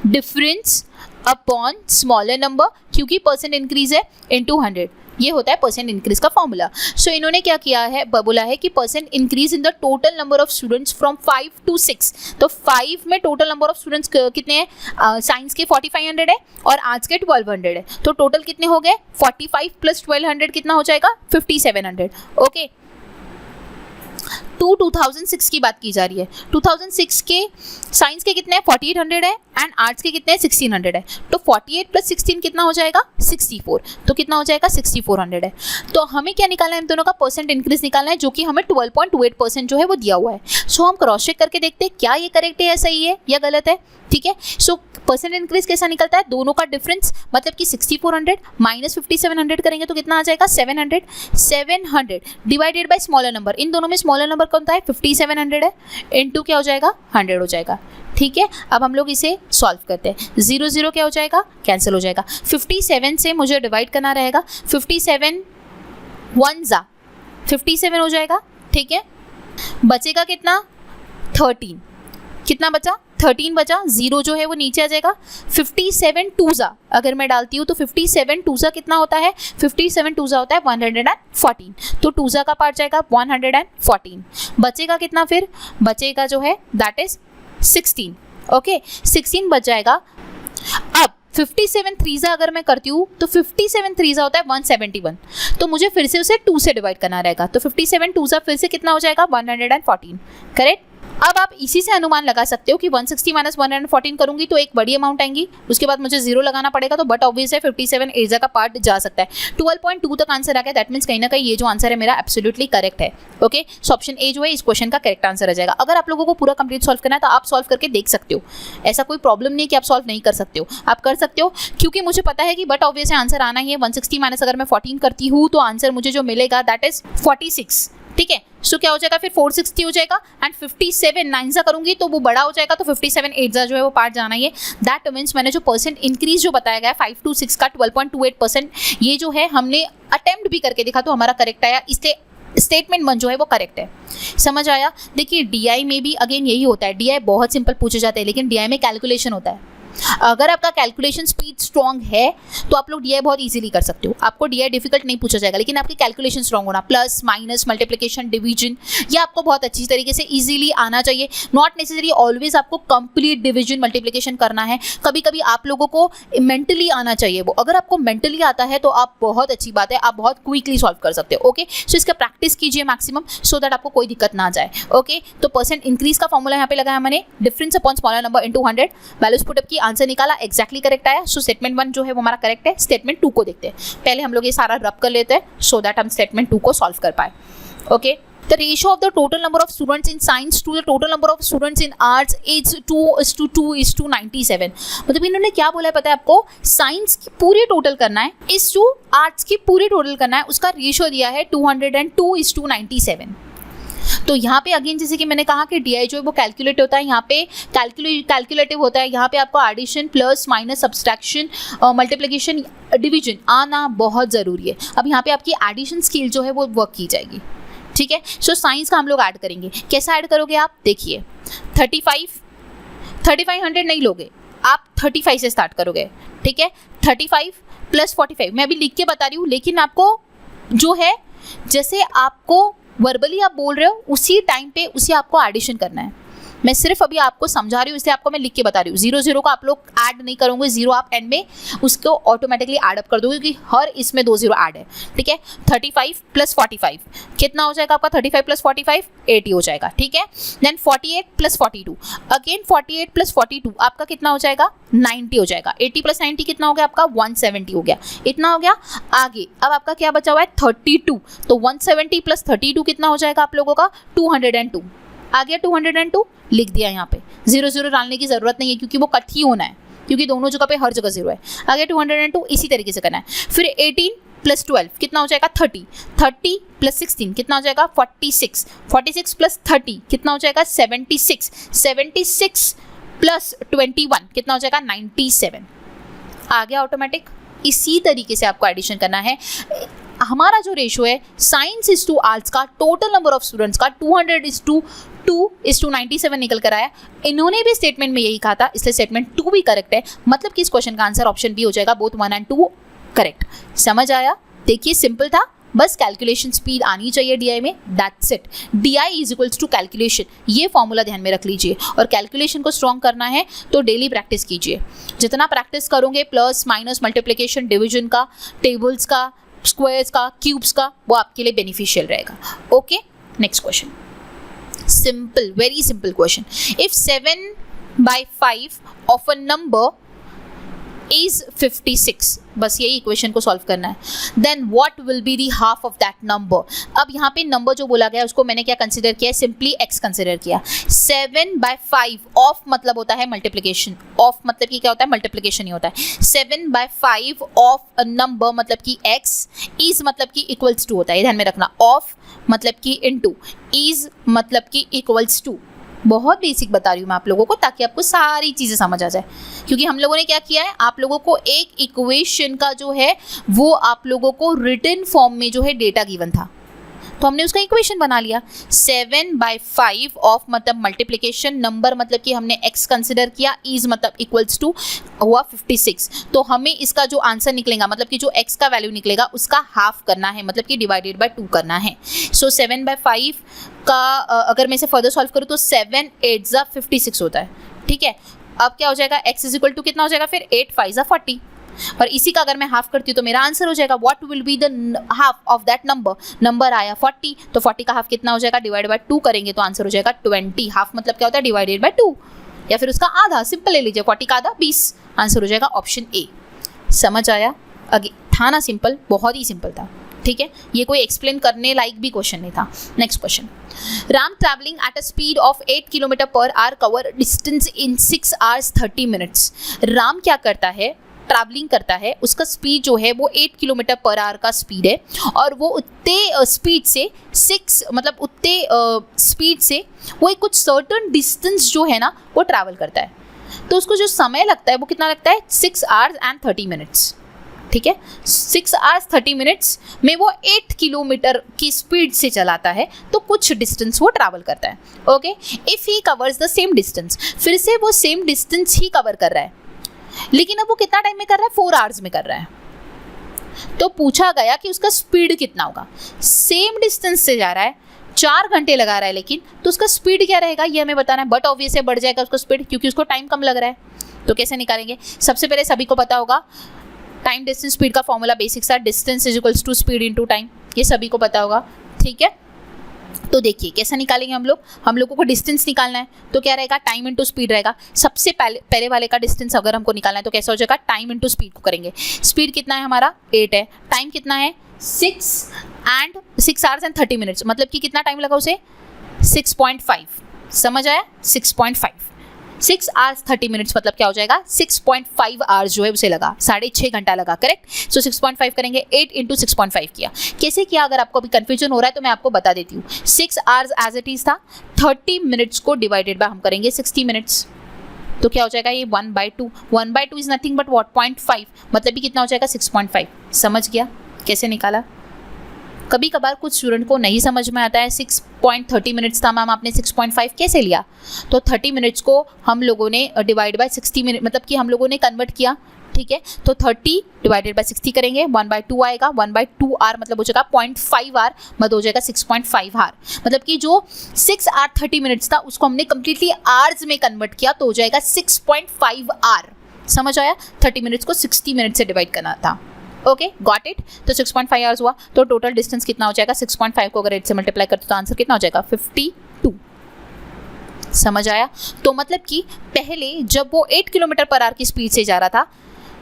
difference upon smaller number, क्योंकि परसेंट इंक्रीज है, इनटू 100, ये होता है परसेंट इंक्रीज का फॉर्मूला। सो इन्होंने क्या किया है, बोला है कि percent increase in the total number of students from 5 to 6। तो 5 में टोटल नंबर ऑफ स्टूडेंट्स कितने हैं, साइंस के 4500 है और आर्ट्स के 1200 है, तो टोटल कितने हो गए 45 प्लस 1200 कितना हो जाएगा 5700। ओके, 2006 की बात की जा रही है। 2006 के साइंस के कितने हैं 4800 है एंड आर्ट्स के कितने हैं 1600 है। तो 48 प्लस 16 कितना हो जाएगा 64। तो कितना हो जाएगा 6400 है। तो हमें क्या निकालना है, इन दोनों का परसेंट इंक्रीज निकालना है जो कि हमें 12.28% जो है वो दिया हुआ है। सो हम क्रॉस चेक करके देखते हैं क्या ये करेक्ट है या सही है या गलत है। ठीक है, सो परसेंट इंक्रीज कैसा निकलता है, दोनों का डिफरेंस मतलब कि 6400 माइनस 5700 करेंगे तो कितना आ जाएगा 700। 700 डिवाइडेड बाय स्मॉलर नंबर, इन दोनों में स्मॉलर नंबर कौन सा है 5700 है, इनटू क्या हो जाएगा 100 हो जाएगा। ठीक है, अब हम लोग इसे सॉल्व करते हैं। 0 0 क्या हो जाएगा, कैंसिल हो जाएगा। 57 से मुझे डिवाइड करना रहेगा, 57 1 जा 57 हो जाएगा। ठीक है, बचेगा कितना 13, कितना बचा 13 बचा, 0 जो है वो नीचे आ जाएगा। 57 2 जा अगर मैं डालती हूँ तो 57 2 जा कितना होता है, 57 2 जा होता है 114। तो 2 जा का पार्ट जाएगा 114, बचेगा कितना, फिर बचेगा जो है दैट इज 16। ओके 16 बच जाएगा। अब 57 3 जा अगर मैं करती हूँ तो 57 3 जा होता है 171। तो मुझे फिर से उसे 2 से डिवाइड करना रहेगा। तो 57 2 जा फिर से कितना हो जाएगा 114। करेक्ट। अब आप इसी से अनुमान लगा सकते हो कि 160 माइनस 114 करूंगी तो एक बड़ी अमाउंट आएंगी, उसके बाद मुझे 0 लगाना पड़ेगा। तो बट ऑब्वियस है 57 एजा का पार्ट जा सकता है। 12.2 तक आंसर आ गया, दैट मीन्स कहीं ना कहीं ये जो आंसर है मेरा एब्सोल्युटली करेक्ट है। ओके, सो ऑप्शन ए जो है इस क्वेश्चन का करेक्ट आंसर आ जाएगा। अगर आप लोगों को पूरा कंप्लीट सॉल्व करना है तो आप सॉल्व करके देख सकते हो, ऐसा कोई प्रॉब्लम नहीं है कि आप सॉल्व नहीं कर सकते हो, आप कर सकते हो। क्योंकि मुझे पता है कि बट ऑब्वियस है आंसर आना ही है। 160 माइनस अगर मैं 14 करती हूँ तो आंसर मुझे जो मिलेगा दैट इज 46। ठीक है, सो क्या हो जाएगा फिर 460 हो जाएगा एंड 57 9 सा करूंगी तो वो बड़ा हो जाएगा। तो 57 8 जा जो है वो पार्ट जाना ही है। दैट मीन्स मैंने जो परसेंट इंक्रीज जो बताया गया 5 to 6 का 12.28%, ये जो है हमने अटेम्प्ट भी करके देखा तो हमारा करेक्ट आया, इसलिए स्टेटमेंट 1 जो है वो करेक्ट है। समझ आया। देखिए डीआई में भी अगेन यही होता है, डीआई बहुत सिंपल पूछे जाते हैं लेकिन डीआई में कैलकुलेशन होता है। अगर आपका कैलकुलेशन स्पीड स्ट्रॉन्ग है तो आप लोग डीआई बहुत इजीली कर सकते हो, आपको डीआई डिफिकल्ट नहीं पूछा जाएगा। लेकिन आपकी कैलकुलेशन स्ट्रॉन्ग होना, प्लस माइनस मल्टीप्लिकेशन डिवीजन, ये आपको बहुत अच्छी तरीके से इजीली आना चाहिए। नॉट नेसेसरी ऑलवेज आपको कंप्लीट डिवीजन मल्टीप्लिकेशन करना है, कभी कभी आप लोगों को मेंटली आना चाहिए वो। अगर आपको मेंटली आता है तो आप बहुत अच्छी बात है, आप बहुत क्विकली सॉल्व कर सकते हो। ओके, सो इसका प्रैक्टिस कीजिए मैक्सिमम सो दैट आपको कोई दिक्कत ना जाए। ओके, तो परसेंट इंक्रीज का फॉर्मूला यहाँ पे लगाया मैंने, difference upon smaller number into 100, values put up की, आंसर निकाला, एग्जैक्टली करेक्ट आया। सो स्टेटमेंट 1 जो है वो हमारा करेक्ट है। स्टेटमेंट 2 को देखते हैं, पहले हम लोग ये सारा रब कर लेते हैं सो दैट हम स्टेटमेंट 2 को सॉल्व कर पाए। Okay, the ratio of the total number of students in science to the total number of students in arts is 2:97। मतलब इन्होंने क्या बोला है पता है आपको, साइंस की पूरी टोटल करना है इस टू आर्ट्स की पूरी टोटल करना है, उसका रेशियो दिया है 202:97। तो यहाँ पे अगेन जैसे कि मैंने कहा कि डीआई जो है वो कैलकुलेट होता है, यहाँ पे कैलकुलेटिव होता है। यहाँ पे आपको addition plus minus subtraction multiplication division आना बहुत ज़रूरी है। अब यहाँ पे आपकी एडिशन स्किल जो है वो वर्क की जाएगी। ठीक है, सो साइंस का हम लोग ऐड करेंगे। कैसा ऐड करोगे आप, देखिए 3500 नहीं लोगे आप, 35 से स्टार्ट करोगे। ठीक है, 35 प्लस 45 मैं अभी लिख के बता रही हूँ, लेकिन आपको जो है जैसे आपको वर्बली आप बोल रहे हो उसी टाइम पे उसे आपको एडिशन करना है। मैं सिर्फ अभी आपको समझा रही हूँ, इसलिए आपको मैं लिख के बता रही हूँ। 0 0 को आप लोग ऐड नहीं करोगे, 0 आप एंड में उसको ऑटोमेटिकली ऐड अप कर दोगे क्योंकि हर इसमें 2 0 ऐड है। ठीक है, 35 प्लस 45 कितना हो जाएगा आपका, 35 प्लस 45 80 हो जाएगा। ठीक है, देन 48 प्लस 42 अगेन 48 प्लस 42 आपका कितना हो जाएगा 90 हो जाएगा। 80 प्लस 90 कितना हो गया आपका 170 हो गया, इतना हो गया। आगे अब आपका क्या बचा हुआ है 32, तो 170 प्लस 32 कितना हो जाएगा आप लोगों का 202 आ गया। 202 लिख दिया, यहाँ पे 0 0 डालने की जरूरत नहीं है क्योंकि वो कट ही होना है, क्योंकि दोनों जगह पे हर जगह 0 है। आ गया 202, इसी तरीके से करना है। फिर 18 प्लस 12 कितना हो जाएगा 30, 30 प्लस 16 कितना हो जाएगा 46, 46 प्लस 30 कितना हो जाएगा 76, 76 प्लस 21 कितना हो जाएगा 97 आ गया ऑटोमेटिक। इसी तरीके से आपको एडिशन करना है। हमारा जो रेशो है साइंस इज टू आर्ट्स का टोटल नंबर ऑफ स्टूडेंट्स का 200:2:97 निकल कर आया। इन्होंने भी स्टेटमेंट में यही कहा था, इसलिए स्टेटमेंट 2 भी करेक्ट है। मतलब कि इस क्वेश्चन का आंसर ऑप्शन बी हो जाएगा, बोथ 1 और 2 करेक्ट। समझ आया। देखिए सिंपल था, बस कैलकुलेशन स्पीड आनी चाहिए डीआई में, that's it. DI is equals to calculation, ये फॉर्मूला ध्यान में रख लीजिए। और कैलकुलेशन को स्ट्रॉन्ग करना है तो डेली प्रैक्टिस कीजिए। जितना प्रैक्टिस करोगे प्लस माइनस मल्टीप्लिकेशन डिवीजन का, टेबल्स का, स्क्वायर्स का, क्यूब्स का, वो आपके लिए बेनिफिशियल रहेगा। Okay, next question. Simple, very simple question. If 7/5 of a number is 56, बस यही इक्वेशन को सॉल्व करना है. Then what will be the half of that number. अब यहाँ पे नंबर जो बोला गया है उसको मैंने क्या कंसिडर किया है, सिंपली x कंसिडर किया. 7/5 ऑफ मतलब होता है मल्टीप्लिकेशन, ऑफ मतलब कि क्या होता है, मल्टीप्लिकेशन ही होता है. 7/5 ऑफ अ नंबर मतलब कि x, इज मतलब कि इक्वल्स टू होता है, ध्यान में रखना. ऑफ मतलब कि इनटू, इज मतलब कि इक्वल्स टू. बहुत बेसिक बता रही हूँ मैं आप लोगों को ताकि आपको सारी चीज़ें समझ आ जाए. क्योंकि हम लोगों ने क्या किया है, आप लोगों को एक इक्वेशन का जो है वो आप लोगों को रिटन फॉर्म में जो है डेटा गिवन था, तो हमने उसका इक्वेशन बना लिया. 7/5 ऑफ मतलब मल्टीप्लिकेशन, नंबर मतलब कि हमने x कंसिडर किया, इज मतलब इक्वल्स टू हुआ 56. तो हमें इसका जो आंसर निकलेगा मतलब कि जो x का वैल्यू निकलेगा उसका हाफ करना है, मतलब कि डिवाइडेड बाय 2 करना है. सो 7/5 का अगर मैं इसे फर्दर सॉल्व करूँ तो 7 8 ज़ा 56 होता है. ठीक है, अब क्या हो जाएगा, x इज इक्वल टू कितना हो जाएगा फिर 8 5 ज़ा 40, और इसी का अगर मैं हाफ करती हूँ तो मेरा आंसर हो जाएगा. What will be the half of that number. Number आया 40, तो 40 का हाफ कितना हो जाएगा, डिवाइड बाय 2 करेंगे तो आंसर हो जाएगा 20. हाफ मतलब क्या होता है, डिवाइडेड बाय 2, या फिर उसका आधा, सिंपल ले लीजिए, 40 का आधा 20. आंसर हो जाएगा ऑप्शन ए. समझ आया? आगे था ना सिंपल, बहुत ही सिंपल था. ठीक है, ये कोई एक्सप्लेन करने लायक भी क्वेश्चन नहीं था. Next question. Ram travelling at a speed of 8 kilometre per hour cover distance in 6 hours 30 minutes. Ram क्या करता है, ट्रैवलिंग करता है, उसका स्पीड जो है वो 8 किलोमीटर पर आवर का स्पीड है, और वो उतने स्पीड से 6 मतलब उतने स्पीड से वो एक कुछ सर्टन डिस्टेंस जो है ना वो ट्रैवल करता है. तो उसको जो समय लगता है वो कितना लगता है, 6 hours and 30 minutes. ठीक है, 6 hours 30 minutes में वो 8 किलोमीटर की स्पीड से चलाता है, तो कुछ डिस्टेंस वो ट्रैवल करता है. Okay, if he covers the same distance, फिर से वो सेम डिस्टेंस ही कवर कर रहा है, लेकिन अब वो कितना टाइम में कर रहा है, 4 hours में कर रहा है. तो पूछा गया कि उसका स्पीड कितना होगा. सेम डिस्टेंस से जा रहा है, 4 घंटे लगा रहा है, लेकिन तो उसका स्पीड क्या रहेगा ये हमें बताना है. बट ऑब्वियसली बढ़ जाएगा उसका स्पीड, क्योंकि उसको टाइम कम लग रहा है. तो कैसे निकालेंगे, सबसे पहले सभी को पता होगा टाइम डिस्टेंस स्पीड का फॉर्मूला बेसिक सा, distance is equals to speed into time, ये सभी को पता होगा. ठीक है, तो देखिए कैसा निकालेंगे हम लोगों को डिस्टेंस निकालना है, तो क्या रहेगा, टाइम इनटू स्पीड रहेगा. सबसे पहले वाले का डिस्टेंस अगर हमको निकालना है तो कैसा हो जाएगा, टाइम इनटू स्पीड को करेंगे. स्पीड कितना है हमारा, 8 है, टाइम कितना है 6 hours and 30 minutes, मतलब कि कितना टाइम लगा उसे, 6.5. समझ आया, 6.5. 6 hours 30 minutes मतलब क्या हो जाएगा, 6.5 hours जो है उसे लगा, 6.5 घंटा लगा. करेक्ट. सो 6.5 करेंगे, 8 × 6.5 किया. कैसे किया, अगर आपको अभी कंफ्यूजन हो रहा है तो मैं आपको बता देती हूँ. 6 hours एज इट इज था, 30 minutes को डिवाइडेड बाय हम करेंगे 60 minutes, तो क्या हो जाएगा ये 1/2. 1/2 इज नथिंग बट व्हाट 0.5, मतलब भी कितना हो जाएगा 6.5. समझ गया कैसे निकाला. कभी कभार कुछ स्टूडेंट को नहीं समझ में आता है, 6.30 minutes था मैम, आपने 6.5 कैसे लिया. तो 30 minutes को हम लोगों ने डिवाइड बाय 60 minutes मतलब कि हम लोगों ने कन्वर्ट किया. ठीक है, तो 30 डिवाइडेड बाय 60 करेंगे, 1/2 आएगा. 1/2 आर मतलब हो जाएगा 0.5 आर, मतलब हो जाएगा 6.5 आर. मतलब कि जो 6 hour 30 minutes था उसको हमने कम्प्लीटली आर्स में कन्वर्ट किया, तो हो जाएगा 6.5 आर. समझ आया, 30 minutes को 60 minutes से डिवाइड करना था. Okay, got it. तो 6.5 hours हुआ, तो टोटल डिस्टेंस कितना हो जाएगा, 6.5 को अगर 8 से मल्टीप्लाई करते तो आंसर कितना हो जाएगा, 52. समझ आया. तो मतलब कि पहले जब वो 8 किलोमीटर पर आवर की स्पीड से जा रहा था,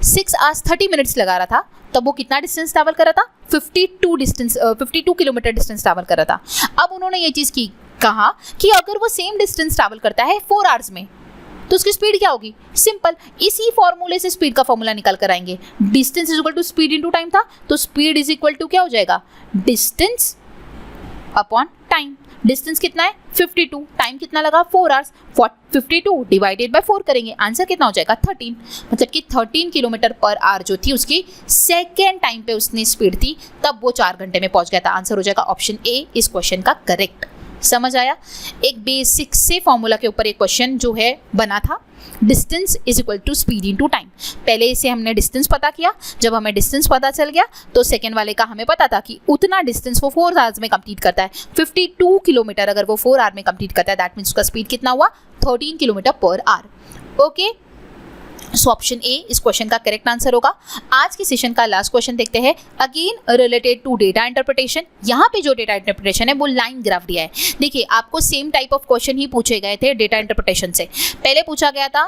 6 hours 30 minutes लगा रहा था, तब वो कितना डिस्टेंस ट्रैवल कर रहा था, 52 किलोमीटर डिस्टेंस ट्रैवल कर रहा था. अब उन्होंने ये चीज़ की कहा कि अगर वो सेम डिस्टेंस ट्रैवल करता है 4 hours में, तो उसकी स्पीड क्या होगी, सिंपल इसी फॉर्मूले से स्पीड का फॉर्मूला निकाल कर आएंगे. Distance is equal to speed into time था, तो स्पीड इज इक्वल टू क्या हो जाएगा, डिस्टेंस अपॉन टाइम. डिस्टेंस कितना है 52, टाइम कितना लगा 4 hours, 52 डिवाइडेड बाय 4 करेंगे, आंसर कितना हो जाएगा 13. मतलब कि 13 किलोमीटर पर आवर जो थी उसकी सेकेंड टाइम पे उसने स्पीड थी, तब वो 4 घंटे में पहुंच गया था. आंसर हो जाएगा ऑप्शन ए इस क्वेश्चन का करेक्ट. समझ आया. एक बेसिक से फॉर्मूला के ऊपर एक क्वेश्चन जो है बना था, distance is equal to speed into time. पहले से हमने डिस्टेंस पता किया, जब हमें डिस्टेंस पता चल गया तो सेकेंड वाले का हमें पता था कि उतना डिस्टेंस वो 4 hours में कंप्लीट करता है. 52 किलोमीटर अगर वो 4 hour में कंप्लीट करता है, दैट मीन्स उसका स्पीड कितना हुआ 13 kilometre per hour. Okay, so option A इस क्वेश्चन का करेक्ट आंसर होगा। आज के सेशन का लास्ट क्वेश्चन देखते हैं, again related to data interpretation. यहाँ पे जो डेटा इंटरप्रिटेशन है वो लाइन ग्राफ दिया है। देखिए आपको सेम टाइप ऑफ क्वेश्चन ही पूछे गए थे डेटा इंटरप्रिटेशन से। पहले पूछा गया था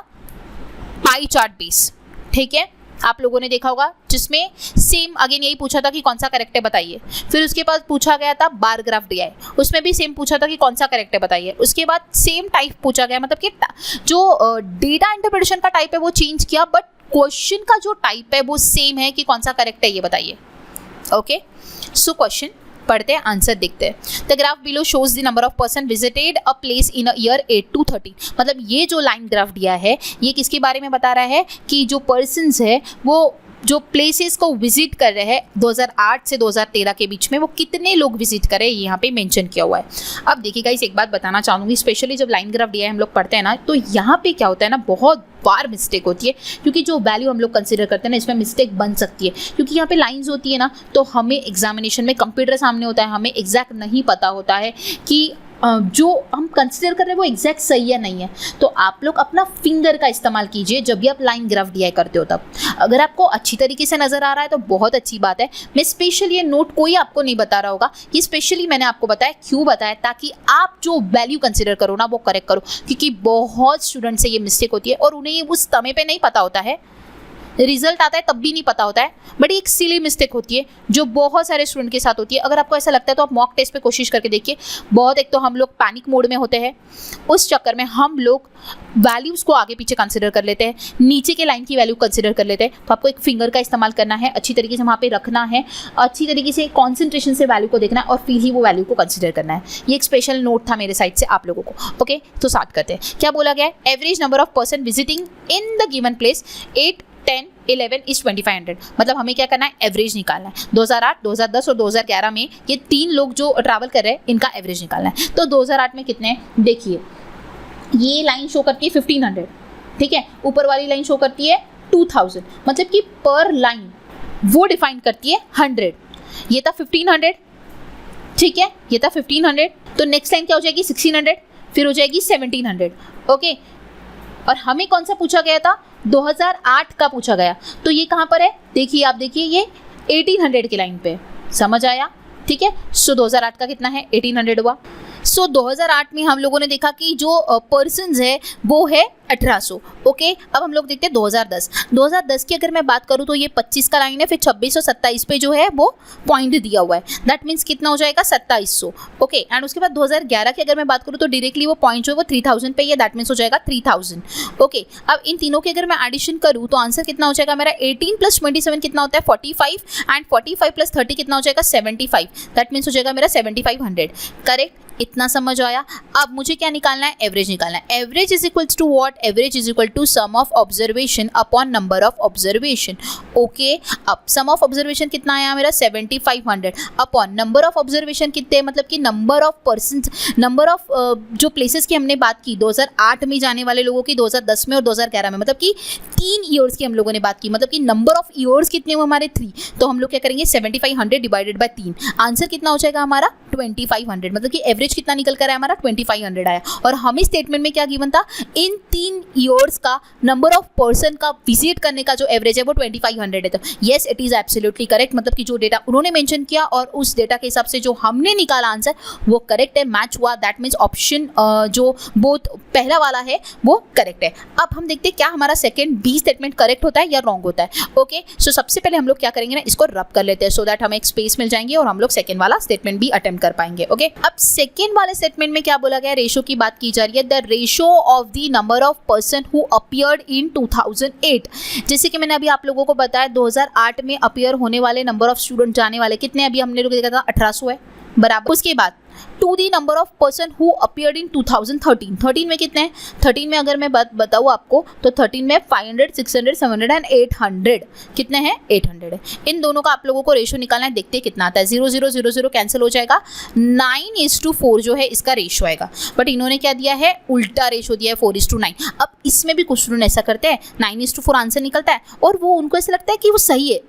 पाई चार्ट बेस, ठीक है, आप लोगों ने देखा होगा, जिसमें सेम अगेन यही पूछा था कि कौन सा करेक्ट है बताइए। फिर उसके बाद पूछा गया था बार ग्राफ दिया है, उसमें भी सेम पूछा था कि कौन सा करेक्ट है बताइए। उसके बाद सेम टाइप पूछा गया, मतलब कि जो डेटा इंटरप्रिटेशन का टाइप है वो चेंज किया, बट क्वेश्चन का जो टाइप है वो सेम है कि कौन सा करेक्ट है ये बताइए। ओके, सो क्वेश्चन पढ़ते हैं, आंसर देखते हैं। The graph below shows the number of person visited a place in a year 8 to 13। मतलब ये जो लाइन ग्राफ दिया है ये किसके बारे में बता रहा है कि जो पर्सन्स है वो जो प्लेसेस को विजिट कर रहे हैं 2008 से 2013 के बीच में, वो कितने लोग विजिट कर रहे हैं यहाँ पे मेंशन किया हुआ है। अब देखिए गाइस, एक बात बताना चाहूँगी, स्पेशली जब लाइन ग्राफ दिया है हम लोग पढ़ते हैं ना, तो यहाँ पे क्या होता है ना, बहुत बार मिस्टेक होती है, क्योंकि जो वैल्यू हम लोग कंसीडर करते हैं ना इसमें मिस्टेक बन सकती है, क्योंकि यहाँ पे लाइंस होती है ना, तो हमें एग्जामिनेशन में कंप्यूटर सामने होता है, हमें एग्जैक्ट नहीं पता होता है कि जो हम कंसिडर कर रहे हैं वो एग्जैक्ट सही है नहीं है। तो आप लोग अपना फिंगर का इस्तेमाल कीजिए जब भी आप लाइन ग्राफ डी आई करते हो तब। अगर आपको अच्छी तरीके से नज़र आ रहा है तो बहुत अच्छी बात है। मैं स्पेशली ये नोट कोई आपको नहीं बता रहा होगा, ये स्पेशली मैंने आपको बताया, क्यों बताया, ताकि आप जो वैल्यू कंसिडर करो ना वो करेक्ट करो, क्योंकि बहुत स्टूडेंट से ये मिस्टेक होती है और उन्हें ये उस समय पे नहीं पता होता है, रिजल्ट आता है तब भी नहीं पता होता है, बट एक सिली मिस्टेक होती है जो बहुत सारे स्टूडेंट के साथ होती है। अगर आपको ऐसा लगता है तो आप मॉक टेस्ट पे कोशिश करके देखिए। बहुत, एक तो हम लोग पैनिक मोड में होते हैं, उस चक्कर में हम लोग वैल्यूज़ को आगे पीछे कंसिडर कर लेते हैं, नीचे के लाइन की वैल्यू कंसिडर कर लेते हैं। तो आपको एक फिंगर का इस्तेमाल करना है, अच्छी तरीके से वहाँ पे रखना है, अच्छी तरीके से कॉन्सेंट्रेशन से वैल्यू को देखना है और फिर ही वो वैल्यू को कंसिडर करना है। ये एक स्पेशल नोट था मेरे साइड से आप लोगों को। ओके, तो स्टार्ट करते हैं। क्या बोला गया है? Average number of person visiting in the given place 8, 10, 11 is 2500। मतलब हमें क्या करना है? एवरेज निकालना है। 2008, 2010 और 2011 में ये 3 लोग जो ट्रैवल कर रहे हैं इनका एवरेज निकालना है। तो 2008 में कितने, देखिए ये लाइन शो करती है 1500, ठीक है, ऊपर वाली लाइन शो करती है 2000, मतलब कि पर लाइन वो डिफाइन करती है 100। ये था 1500, ठीक है, ये था 1500। तो नेक्स्ट लाइन क्या हो जाएगी? 1600, फिर हो जाएगी 1700। ओके, और हमें कौन सा पूछा गया था? 2008 का पूछा गया। तो ये कहाँ पर है? देखिए, आप देखिए ये 1800 की लाइन पे, समझ आया? ठीक है, सो 2008 का कितना है? 1800 हुआ। सो 2008 में हम लोगों ने देखा कि जो पर्सन्स है वो है 1800। ओके, अब हम लोग देखते हैं 2010 की अगर मैं बात करूँ तो ये 25 का लाइन है, फिर 26 और 27 पे जो है वो पॉइंट दिया हुआ है, दैट मीन्स कितना हो जाएगा? 2700। ओके, एंड उसके बाद 2011 की अगर मैं बात करूँ तो डायरेक्टली वो पॉइंट जो है वो 3000 पे ही है, दैट मीन्स हो जाएगा 3000। ओके, अब इन तीनों की अगर मैं एडिशन करूँ तो आंसर कितना हो जाएगा मेरा? 18 + 27 कितना होता है? 45, एंड 45 + 30 कितना हो जाएगा? 75, दैट मीन्स हो जाएगा मेरा 7500। करेक्ट, इतना समझ आया? अब मुझे क्या निकालना है? एवरेज निकालना है। Average is equals to what? Average is equal to sum of observation upon number of observation. Okay, अब सम ऑफ ऑब्जर्वेशन कितना आया मेरा? 7500 अपॉन नंबर ऑफ ऑब्जर्वेशन कितने, मतलब कि number of persons, number of जो प्लेसेस की हमने बात की 2008 में जाने वाले लोगों की, 2010 में और 2011 में, मतलब कि 3 ईयर्स की हम लोगों ने बात की, मतलब कि नंबर ऑफ ईयर्स कितने हुए हमारे? 3। तो हम लोग क्या करेंगे? 7500 डिवाइडेड बाय 3, आंसर कितना हो जाएगा हमारा? 2500। मतलब कि एवरेज कितना निकल कर आया हमारा? 2500 आया। और हमें स्टेटमेंट में क्या गिवन था? इन 3 ईयर्स का नंबर ऑफ पर्सन का विजिट करने का जो एवरेज है वो 2500 है। तो yes, it is absolutely correct. मतलब कि जो डेटा उन्होंने मेंशन किया और उस डेटा के हिसाब से जो हमने निकाला आंसर वो करेक्ट है, मैच हुआ, दैट मीन्स ऑप्शन जो बोथ पहला वाला है वो करेक्ट है। अब हम देखते हैं क्या हमारा सेकंड बी स्टेटमेंट करेक्ट होता है या रॉन्ग होता है। ओके, सो सबसे पहले हम लोग क्या करेंगे ना, इसको रब कर लेते हैं सो दैट हमें एक स्पेस मिल जाएंगे और हम लोग सेकंड वाला स्टेटमेंट भी अटेम्प्ट कर पाएंगे। ओके, अब सेकंड वाले स्टेटमेंट में क्या बोला गया? रेशो की बात की जा रही है। The ratio of the number of person who appeared इन 2008। जैसे कि मैंने अभी आप लोगों को बताया 2008 में अपीयर होने वाले नंबर ऑफ स्टूडेंट जाने वाले कितने? अभी हमने लोग देखा था 1800 है, बराबर। उसके बाद to the number of person who appeared in 2013। 13 में कितने हैं? 13 में अगर मैं बताऊँ आपको तो 13 में 500, 600, 700 एंड 800 कितने हैं? 800 है। इन दोनों का आप लोगों को रेशो निकालना है। देखते हैं कितना आता है। 0 0 0 0 कैंसिल हो जाएगा, 9:4 जो है इसका रेशो आएगा। बट इन्होंने क्या दिया है? उल्टा रेशो दिया है, 4:9। अब इसमें भी कुछ स्टूडेंट ऐसा करते हैं, 9:4 आंसर निकलता है और वो उनको ऐसा लगता है कि वो सही है,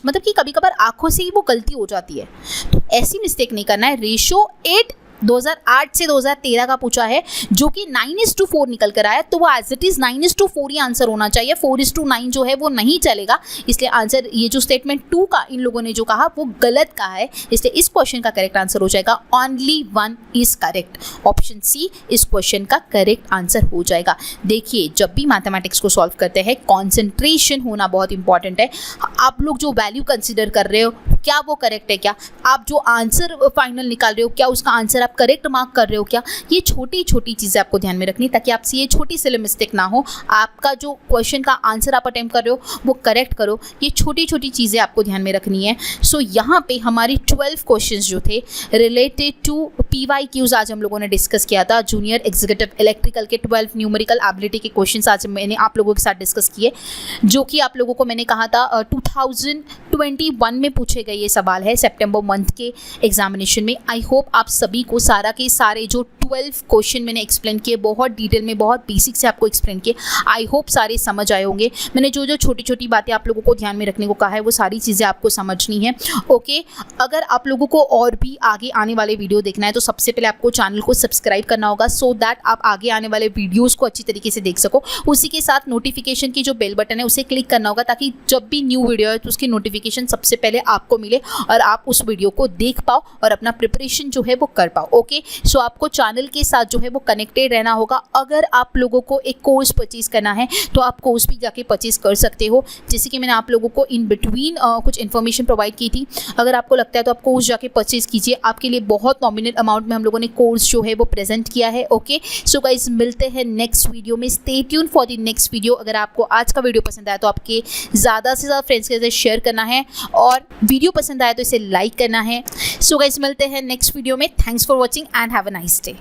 मतलब कि कभी कभार आंखों से ही वो गलती हो जाती है। तो ऐसी मिस्टेक नहीं करना है। रेशो 8 2008 से 2013 का पूछा है जो कि 9:4 निकल कर आया, तो वो एज इट इज 9:4 ही आंसर होना चाहिए। 4:9 जो है वो नहीं चलेगा, इसलिए आंसर ये जो स्टेटमेंट 2 का इन लोगों ने जो कहा वो गलत कहा है, इसलिए इस क्वेश्चन का करेक्ट आंसर हो जाएगा only 1 is correct. Option C इस क्वेश्चन का करेक्ट आंसर हो जाएगा। देखिए, जब भी मैथमेटिक्स को सॉल्व करते हैं कॉन्सेंट्रेशन होना बहुत इंपॉर्टेंट है। आप लोग जो वैल्यू कंसिडर कर रहे हो क्या वो करेक्ट है, क्या आप जो आंसर फाइनल निकाल रहे हो क्या उसका आंसर आप करेक्ट मार्क कर रहे हो क्या, ये छोटी छोटी चीज़ें आपको ध्यान में रखनी ताकि आपसे ये छोटी सी मिस्टेक ना हो। आपका जो क्वेश्चन का आंसर आप अटेम्प्ट कर रहे हो वो करेक्ट करो, ये छोटी छोटी चीज़ें आपको ध्यान में रखनी है। सो यहाँ पे हमारी 12 क्वेश्चंस जो थे रिलेटेड टू PYQs आज हम लोगों ने डिस्कस किया था। जूनियर एग्जीक्यूटिव इलेक्ट्रिकल के 12 न्यूमेरिकल एबिलिटी के क्वेश्चंस आज मैंने आप लोगों के साथ डिस्कस किए, जो कि आप लोगों को मैंने कहा था 2021 में पूछे गए ये सवाल है सितंबर मंथ के एग्जामिनेशन में। आई होप आप सभी को सारा के सारे जो 12 क्वेश्चन मैंने एक्सप्लेन किए बहुत डिटेल में, बहुत बेसिक से आपको एक्सप्लेन किए, आई होप सारे समझ आए होंगे। मैंने जो जो छोटी छोटी बातें आप लोगों को ध्यान में रखने को कहा है वो सारी चीज़ें आपको समझनी है। ओके, अगर आप लोगों को और भी आगे आने वाले वीडियो देखना है तो सबसे पहले आपको चैनल को सब्सक्राइब करना होगा, सो दैट आप आगे आने वाले वीडियोज़ को अच्छी तरीके से देख सको। उसी के साथ नोटिफिकेशन की जो बेल बटन है उसे क्लिक करना होगा ताकि जब भी न्यू वीडियो है तो उसकी नोटिफिकेशन सबसे पहले आपको मिले और आप उस वीडियो को देख पाओ और अपना प्रिपरेशन जो है वो कर पाओ। ओके, सो आपको चैनल के साथ जो है वो कनेक्टेड रहना होगा। अगर आप लोगों को एक कोर्स परचेज करना है तो आप कोर्स भी जाके परचेज कर सकते हो, जैसे कि मैंने आप लोगों को इन बिटवीन कुछ इन्फॉर्मेशन प्रोवाइड की थी। अगर आपको लगता है तो आप कोर्स जाके परचेज कीजिए, आपके लिए बहुत नॉमिनल अमाउंट में हम लोगों ने कोर्स जो है वो प्रेजेंट किया है। ओके, सो गाइस मिलते हैं नेक्स्ट वीडियो में। Stay tune for the next video. अगर आपको आज का वीडियो पसंद आया तो आपके ज़्यादा से ज़्यादा फ्रेंड्स के साथ शेयर करना है और वीडियो पसंद आया तो इसे लाइक करना है। सो गाइस मिलते हैं नेक्स्ट वीडियो में। Thanks for watching and have a nice day.